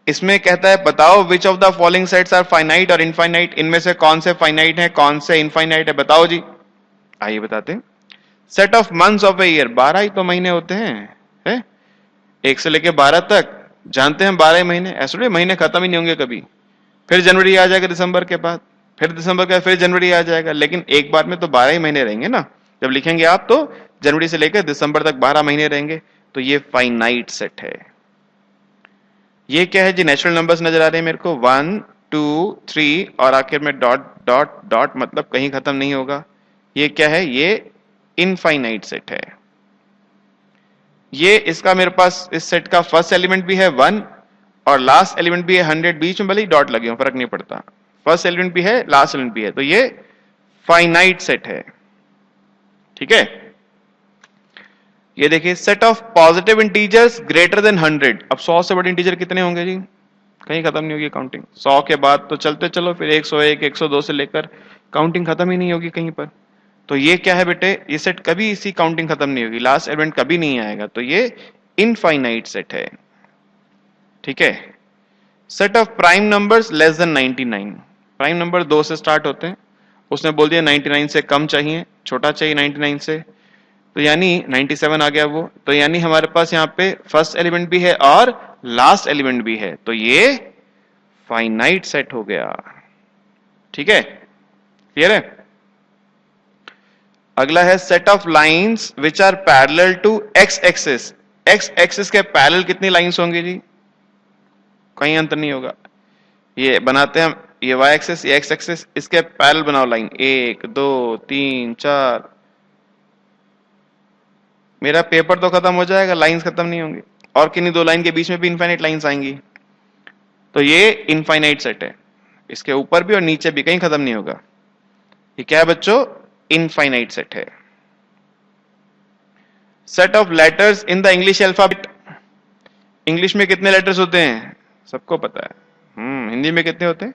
इसमें कहता है बताओ which of the following sets are finite और इनफाइनाइट। इनमें से कौन से फाइनाइट है, कौन से इनफाइनाइट है, बताओ जी। आइए बताते हैं। Set of months of a year, 12 ही तो महीने होते हैं, है? 1 से लेके 12 तक जानते हैं 12 महीने। ऐसे महीने खत्म ही नहीं होंगे कभी। फिर जनवरी आ जाएगा दिसंबर के बाद, फिर दिसंबर का फिर जनवरी आ जाएगा, लेकिन एक बार में तो 12 ही महीने रहेंगे ना। जब लिखेंगे आप तो जनवरी से लेकर दिसंबर तक 12 महीने रहेंगे। तो ये फाइनाइट सेट है। ये क्या है जी? नेचुरल नंबर्स नजर आ रहे हैं मेरे को, 1 2 3 और आखिर में डॉट डॉट डॉट, मतलब कहीं खत्म नहीं होगा। ये क्या है? ये इनफाइनाइट सेट है। ये इसका मेरे पास इस सेट का फर्स्ट एलिमेंट भी है 1 और लास्ट एलिमेंट भी है 100। बीच में भले ही डॉट लगे हो, फर्क नहीं पड़ता। फर्स्ट एलिमेंट भी है, लास्ट एलिमेंट भी है, तो ये फाइनाइट सेट है। ठीक है। ये देखिए, set of positive integers greater than 100। अब 100 से बड़े इंटीजर कितने होंगे जी? कहीं खत्म नहीं होगी काउंटिंग। 100 के बाद तो चलते चलो, फिर 101 102 से लेकर काउंटिंग खत्म ही नहीं होगी कहीं पर। तो ये क्या है बेटे? ये सेट कभी इसी काउंटिंग खत्म नहीं होगी, लास्ट एलिमेंट कभी नहीं आएगा, तो ये इनफाइनाइट सेट है। ठीक है। Set of prime numbers less than 99। Prime number 2 से स्टार्ट होते हैं, उसने बोल दिया 99 से कम चाहिए, छोटा चाहिए 99 से, तो यानी 97 आ गया वो। तो यानी हमारे पास यहाँ पे फर्स्ट एलिमेंट भी है और लास्ट एलिमेंट भी है, तो ये फाइनाइट सेट हो गया। ठीक है। क्लियर है? अगला है set of lines which are parallel to x axis. X axis के पैरेलल कितनी लाइंस होंगी जी? कहीं अंतर नहीं होगा। ये बनाते हैं हम, ये वाई एक्सिस, ये एक्स एक्सिस, इसके पैरेलल बनाओ लाइन 1 2 3 4। मेरा पेपर तो खत्म हो जाएगा, लाइंस खत्म नहीं होंगी, और किन्हीं दो लाइन के बीच में भी इनफाइनाइट लाइंस आएंगी। तो ये इनफाइनाइट सेट है, इसके ऊपर भी और नीचे भी कहीं खत्म नहीं होगा। ये क्या है बच्चों? इनफाइनाइट सेट है। Set of letters in the English alphabet. English में कितने लेटर्स होते हैं? सबको पता है। हिंदी में कितने होते हैं?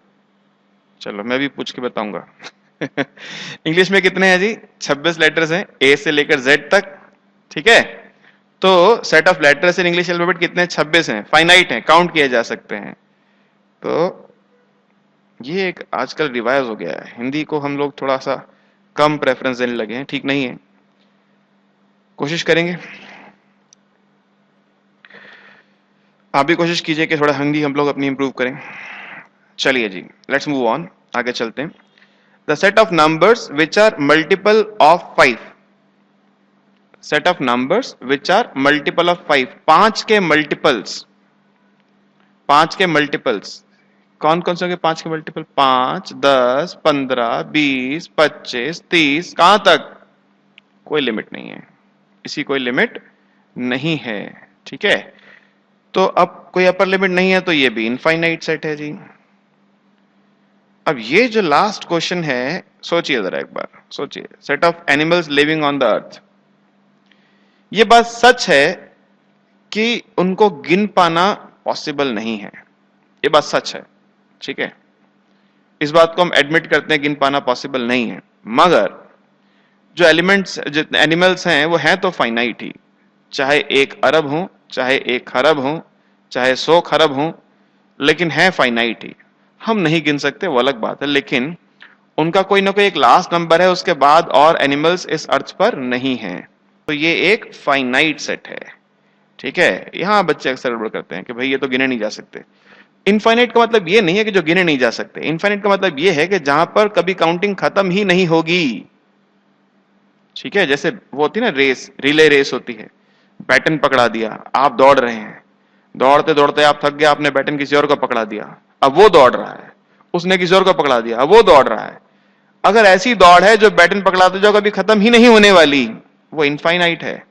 चलो मैं भी पूछ के बताऊंगा। इंग्लिश में कितने हैं जी? 26 लेटर्स हैं, ए से लेकर जेड तक। ठीक है। तो set of letters in English alphabet कितने? 26 हैं, फाइनाइट हैं, काउंट किए जा सकते हैं। तो ये एक आजकल रिवाइज हो गया है, हिंदी को हम लोग थोड़ा सा कम प्रेफरेंस देने लगे हैं, ठीक नहीं है। कोशिश करेंगे, आप भी कोशिश कीजिए कि थोड़ा हिंदी हम लोग अपनी इंप्रूव करें। चलिए जी, लेट्स मूव ऑन, आगे चलते हैं। The set of numbers which are multiple of 5, set of numbers which are multiple of 5, 5 के मल्टीपल्स, 5 के मल्टीपल्स कौन कौन से होंगे? 5 के मल्टीपल, 5, 10, 15, 20, 25, 30, कहां तक? कोई लिमिट नहीं है, इसी कोई लिमिट नहीं है, ठीक है। तो अब कोई अपर लिमिट नहीं है तो ये भी इनफाइनाइट सेट है जी। अब ये जो लास्ट क्वेश्चन है, सोचिए जरा एक बार, सोचिए, set of animals living on the earth, ये बात सच है कि उनको गिन पाना पॉसिबल नहीं है, ये बात सच है, ठीक है, इस बात को हम एडमिट करते हैं, गिन पाना पॉसिबल नहीं है। मगर जो एलिमेंट्स, जो एनिमल्स हैं वो हैं तो फाइनाइट ही, चाहे 1 अरब हो, चाहे 1 खरब हो, चाहे 100 खरब हो, लेकिन है फाइनाइट ही। हम नहीं गिन सकते वो अलग बात है, लेकिन उनका कोई ना कोई एक लास्ट नंबर है, उसके बाद और एनिमल्स इस अर्थ पर नहीं है, तो ये एक फाइनाइट सेट है, ठीक है। यहां बच्चे अक्सर गड़बड़ करते हैं कि भाई ये तो गिने नहीं जा सकते। इनफाइनाइट का मतलब ये नहीं है कि जो गिने नहीं जा सकते, इनफाइनाइट का मतलब ये है कि जहां पर कभी काउंटिंग खत्म ही नहीं होगी, ठीक है। जैसे वो होती है ना रेस, रिले रेस होती है, बैटन पकड़ा दिया, आप दौड़ रहे हैं, दौड़ते दौड़ते आप थक गए, आपने बैटन किसी और को पकड़ा दिया, अब वो दौड़ रहा है, उसने किसी और को पकड़ा दिया, अब वो दौड़ रहा है। अगर ऐसी दौड़ है जो बैटन पकड़ाते जाओ कभी खत्म ही नहीं होने वाली, वो इनफाइनाइट है।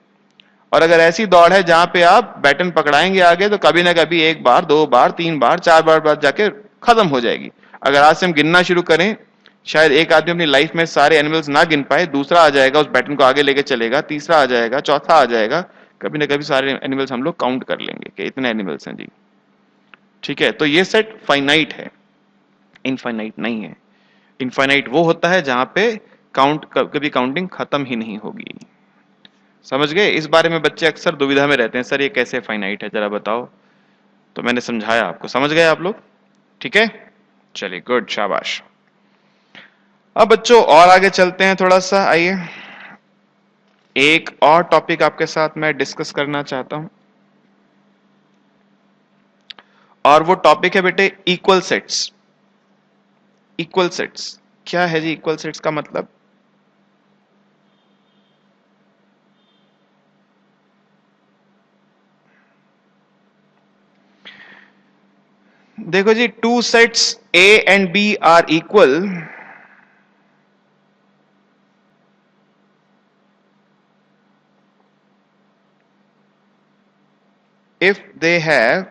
और अगर ऐसी दौड़ है जहां पे आप बैटन पकड़ाएंगे आगे तो कभी ना कभी 1 बार, 2 बार, 3 बार, 4 बार बाद जाके खत्म हो जाएगी। अगर आज से हम गिनना शुरू करें, शायद एक आदमी अपनी लाइफ में सारे एनिमल्स ना गिन पाए, दूसरा आ जाएगा उस बैटन को आगे लेके चलेगा, तीसरा आ जाएगा, चौथा आ जाएगा, कभी ना कभी सारे एनिमल्स हम लोग काउंट कर लेंगे कि इतने एनिमल्स हैं जी, ठीक है। तो ये सेट फाइनाइट है, इनफाइनाइट नहीं है। इनफाइनाइट वो होता है जहां पे कभी काउंटिंग खत्म ही नहीं होगी। समझ गए? इस बारे में बच्चे अक्सर दुविधा में रहते हैं, सर ये कैसे फाइनाइट है, जरा बताओ। तो मैंने समझाया आपको, समझ गए आप लोग, ठीक है। चलिए, गुड, शाबाश। अब बच्चों और आगे चलते हैं थोड़ा सा, आइए एक और टॉपिक आपके साथ मैं डिस्कस करना चाहता हूं, और वो टॉपिक है बेटे इक्वल सेट्स। इक्वल सेट्स क्या है जी? इक्वल सेट्स का मतलब, देखो जी, 2 sets A and B are equal if they have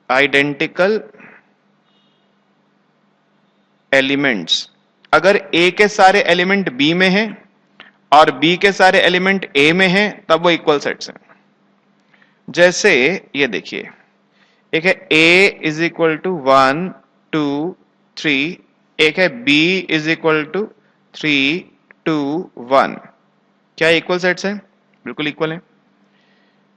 identical elements। अगर A के सारे एलिमेंट B में हैं और B के सारे एलिमेंट A में हैं, तब वो इक्वल सेट्स हैं। जैसे ये देखिए, एक है A इज इक्वल टू 1 2 3, एक है B इज इक्वल टू 3 2 1। क्या इक्वल सेट्स हैं? बिल्कुल इक्वल है,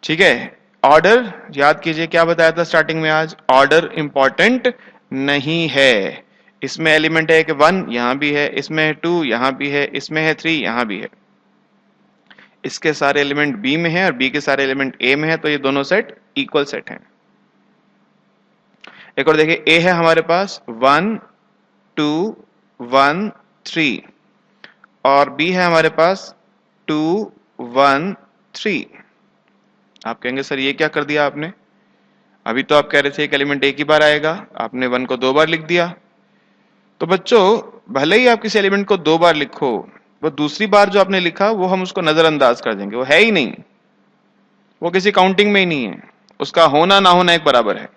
ठीक है। ऑर्डर याद कीजिए, क्या बताया था स्टार्टिंग में आज, ऑर्डर इंपॉर्टेंट नहीं है। इसमें एलिमेंट है कि 1 यहां भी है, इसमें है 2 यहां भी है, इसमें है 3 यहां भी है, इसके सारे एलिमेंट B में है और B के सारे एलिमेंट A में है, तो ये दोनों सेट इक्वल सेट हैं। एक और देखिए, A है हमारे पास 1 2 1 3 और B है हमारे पास 2 1 3। आप कहेंगे सर ये क्या कर दिया आपने, अभी तो आप कह रहे थे एक एलिमेंट एक ही बार आएगा, आपने 1 को 2 बार लिख दिया। तो बच्चों, भले ही आप किसी एलिमेंट को 2 बार लिखो, वो दूसरी बार जो आपने लिखा वो हम उसको नजरअंदाज कर देंगे, वो है ही नहीं, वो किसी काउंटिंग में ही नहीं है, उसका होना ना होना एक बराबर है।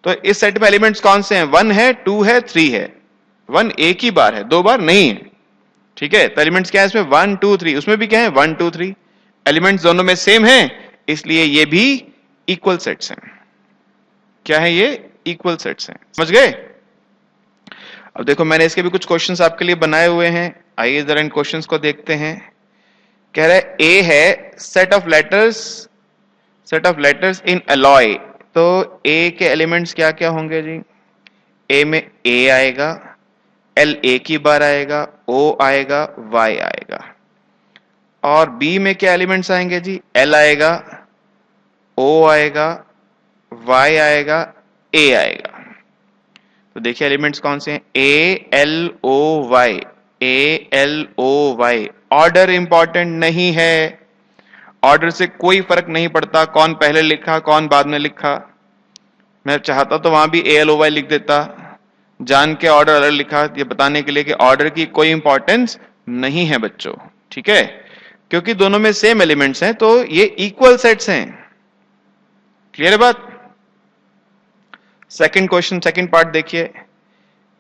तो इस सेट में एलिमेंट्स कौन से हैं? 1 है, 2 है, 3 है। 1 एक ही बार है, 2 बार नहीं है, ठीक है। तो एलिमेंट्स क्या है इसमें? 1 2 3, उसमें भी क्या है? 1 2 3। एलिमेंट्स दोनों में सेम है, इसलिए ये भी इक्वल सेट्स हैं। क्या है ये? इक्वल सेट्स हैं। समझ गए? अब देखो, मैंने इसके भी कुछ क्वेश्चंस आपके लिए बनाए हुए हैं, आइए जरा इन क्वेश्चंस को देखते हैं। कह रहा है A है set of letters in alloy, तो ए के एलिमेंट्स क्या क्या होंगे जी? ए में ए आएगा, एल एक ही बार आएगा, ओ आएगा, वाई आएगा। और बी में क्या एलिमेंट्स आएंगे जी? एल आएगा, ओ आएगा, वाई आएगा, ए आएगा। तो देखिए एलिमेंट्स कौन से हैं? A L O Y, A L O Y. Order important नहीं है, ऑर्डर से कोई फर्क नहीं पड़ता कौन पहले लिखा कौन बाद में लिखा। मैं चाहता तो वहां भी ए एल ओ वाई लिख देता, जान के ऑर्डर अलग लिखा, ये बताने के लिए कि ऑर्डर की कोई इंपॉर्टेंस नहीं है बच्चों, ठीक है? क्योंकि दोनों में सेम एलिमेंट्स हैं तो ये इक्वल सेट्स हैं। क्लियर है बात? सेकंड क्वेश्चन, सेकंड पार्ट देखिए।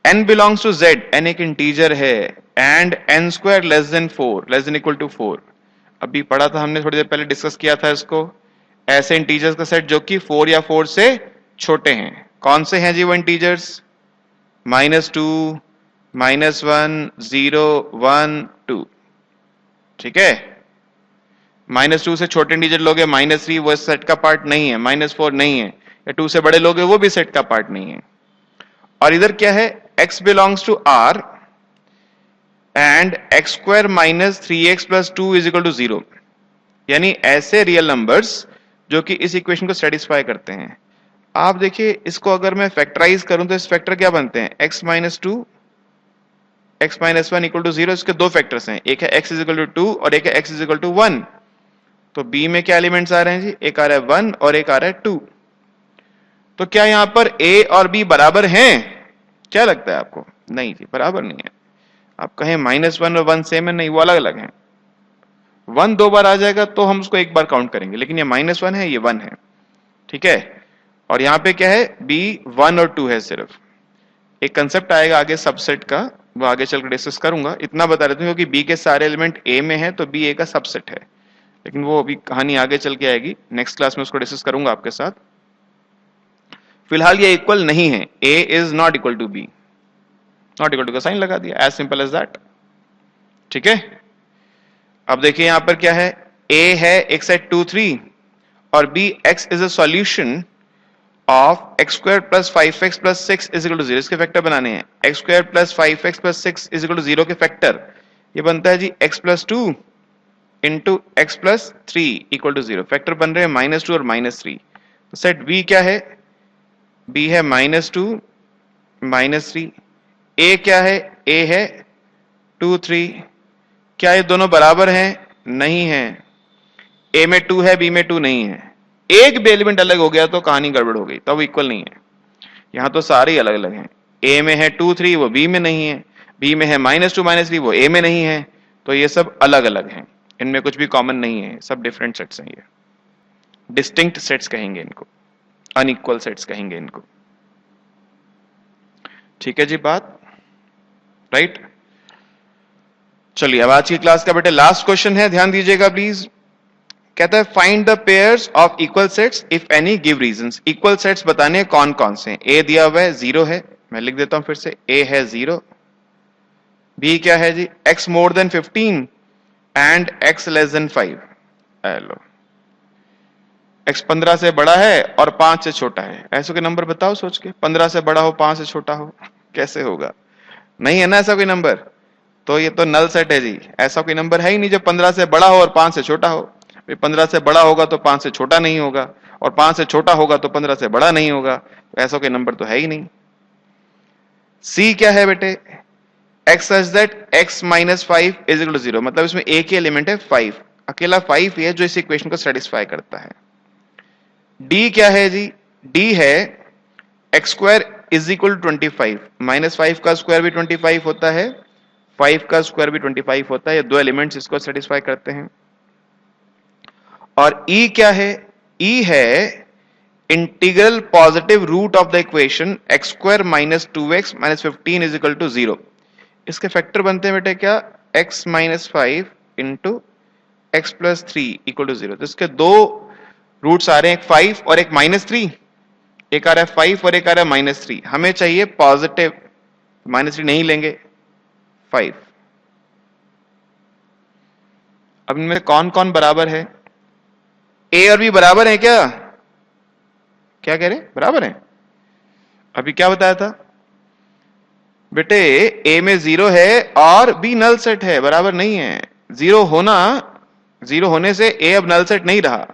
n belongs to z, n एक इंटीजर है, and n square less than 4, less than equal to 4। अभी पढ़ा था हमने, थोड़ी देर पहले डिस्कस किया था इसको। ऐसे इंटीजर्स का सेट जो कि 4 या 4 से छोटे हैं। कौन से हैं जी वो इंटीजर्स? -2, -1, 0, 1, 2। ठीक है? -2 से छोटे इंटीजर लोगे, -3 वो सेट का पार्ट नहीं है, -4 नहीं है, या 2 से बड़े लोगे वो भी सेट का पार्ट नहीं है। और इधर क्या है? x belongs to r and x square minus 3x plus 2 is equal to 0। यानी ऐसे रियल नंबर्स जो कि इस इक्वेशन को सेटिस्फाई करते हैं। आप देखिए इसको अगर मैं फैक्टराइज करूं तो इस फैक्टर क्या बनते हैं? x minus 2, x minus 1 equal to 0। इसके दो फैक्टर्स हैं, एक है x इज इक्वल टू 2 और एक है x इज इक्वल टू 1। तो b में क्या एलिमेंट्स आ रहे हैं जी? एक आ रहा है 1 और एक आ रहा है 2। तो क्या यहां पर a और b बराबर हैं? क्या लगता है आपको? नहीं जी, बराबर नहीं है। आप कहें -1 और 1 सेम है, नहीं, वो अलग अलग हैं। 1 दो बार आ जाएगा तो हम उसको एक बार काउंट करेंगे, लेकिन ये -1 है, ये 1 है। ठीक है? और यहां पे क्या है? b 1 और 2 है सिर्फ। एक कंसेप्ट आएगा आगे सबसेट का, वो आगे चलकर डिस्कस करूंगा। इतना बता देता हूं क्योंकि b के सारे एलिमेंट a में है तो b a का सबसेट है, लेकिन वो अभी कहानी आगे चल के आएगी, नेक्स्ट क्लास में उसको डिस्कस करूंगा आपके साथ। फिलहाल ये इक्वल नहीं है, a is not equal to b, not equal to का साइन लगा दिया, एज सिंपल एज दैट। ठीक है? अब देखिए यहां पर क्या है? a है एक सेट 2 3 और b x is a solution of x square plus 5x plus 6 is equal to 0। इसके फैक्टर बनाने हैं, x square plus 5x plus 6 is equal to 0 के फैक्टर ये बनता है जी x plus 2 into x plus 3 equal to 0। Factor बन रहे हैं -2 और -3। तो सेट b क्या है? b है -2 -3। a क्या है? a है 2 3। क्या ये दोनों बराबर हैं? नहीं है। a में 2 है, b में 2 नहीं है। एक भी एलिमेंट अलग हो गया तो कहानी गड़बड़ हो गई, तब इक्वल नहीं है। यहां तो सारे ही अलग अलग हैं। a में है 2 3, वो b में नहीं है। b में है -2 -3, वो a में नहीं है। तो ये सब अलग अलग हैं, इनमें कुछ भी कॉमन नहीं है, सब डिफरेंट सेट्स हैं। ये डिस्टिंक्ट सेट्स कहेंगे इनको, अनइक्वल सेट्स कहेंगे इनको। ठीक है जी बात? राइट? चलिए अब आज की क्लास का बेटे लास्ट क्वेश्चन है, ध्यान दीजिएगा प्लीज। कहता है find the pairs of equal sets if any give reasons. Equal sets बताने कौन कौन से हैं। ए दिया हुआ है 0 है, मैं लिख देता हूं फिर से, ए है 0। बी क्या है जी? x more than 15 and x less then 5। Hello, x 15 से बड़ा है और 5 से छोटा है। ऐसे के नंबर बताओ सोच के, 15 से बड़ा हो 5 से छोटा हो, कैसे होगा? नहीं है ना ऐसा कोई नंबर, तो ये तो नल सेट है जी। ऐसा कोई नंबर है ही नहीं जो 15 से बड़ा हो और 5 से छोटा हो। 15 से बड़ा होगा तो 5 से छोटा नहीं होगा, और 5 से छोटा होगा तो 15 से बड़ा नहीं होगा। तो ऐसा कोई नंबर तो है ही नहीं। सी क्या है बेटे? x such that x minus 5 is equal to 0। मतलब इसमें एक ही एलिमेंट है 5, अकेला 5 ही है जो इस इक्वेशन को सेटिस्फाई करता है। d क्या है जी? d है x square is equal to 25। -5 का स्क्वायर भी 25 होता है, 5 का स्क्वायर भी 25 होता है। ये दो एलिमेंट्स इसको सेटिस्फाई करते हैं। और e क्या है? e है integral positive root of the equation x square minus 2x minus 15 is equal to 0। इसके फैक्टर बनते हैं बेटे क्या? x minus 5 into x plus 3 equal to 0। तो इसके दो रूट्स आ रहे हैं, एक 5 और एक -3। एक आ रहा है 5 और एक आ रहा है -3। हमें चाहिए पॉजिटिव, -3 नहीं लेंगे, 5। अब इनमें कौन कौन बराबर है? a और b बराबर है क्या? क्या कह रहे हैं, बराबर है। अभी क्या बताया था बेटे, ए में 0 है और बी नल सेट है, बराबर नहीं है। जीरो होने से ए अब नल सेट नहीं रहा,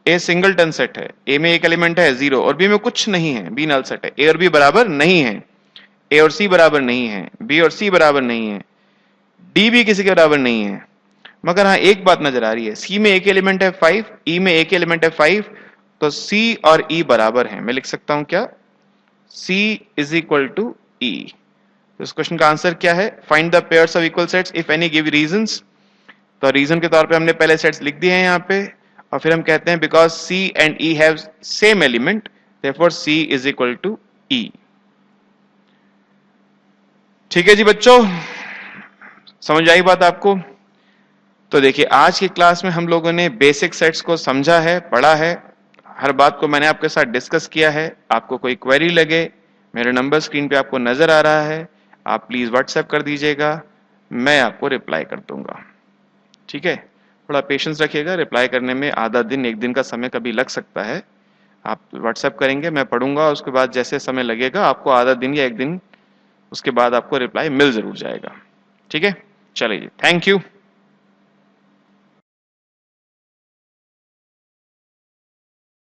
ए सिंगलटन सेट है। ए में एक एलिमेंट है 0 और बी में कुछ नहीं है, बी नल सेट है। ए और बी बराबर नहीं है, ए और सी बराबर नहीं है, बी और सी बराबर नहीं है, डी भी किसी के बराबर नहीं है। मगर हाँ एक बात नजर आ रही है, सी में एक एलिमेंट है 5, ई में एक एलिमेंट है 5, तो सी और ई बराबर है। मैं लिख सकता हूं क्या, सी इज इक्वल टू ई। तो इस क्वेश्चन का आंसर क्या है, find the pairs of equal sets if any give reasons. तो रीजन के तौर पे हमने पहले सेट्स लिख दिए हैं यहाँ पे, और फिर हम कहते हैं because C and E have same element therefore C is equal to E. ठीक है जी बच्चों, समझ आई बात आपको। तो देखिए आज की क्लास में हम लोगों ने बेसिक सेट्स को समझा है, पढ़ा है, हर बात को मैंने आपके साथ डिस्कस किया है। आपको कोई क्वेरी लगे, मेरा नंबर स्क्रीन पे आपको नजर आ रहा है, आप प्लीज व्हाट्सएप कर दीजिएगा, मैं आपको रिप्लाई कर दूंगा। ठीक है, थोड़ा पेशेंस रखिएगा, रिप्लाई करने में आधा दिन एक दिन का समय कभी लग सकता है। आप व्हाट्सएप करेंगे, मैं पढ़ूंगा, उसके बाद जैसे समय लगेगा आपको आधा दिन या एक दिन उसके बाद आपको रिप्लाई मिल जरूर जाएगा। ठीक है, चलिए, थैंक यू।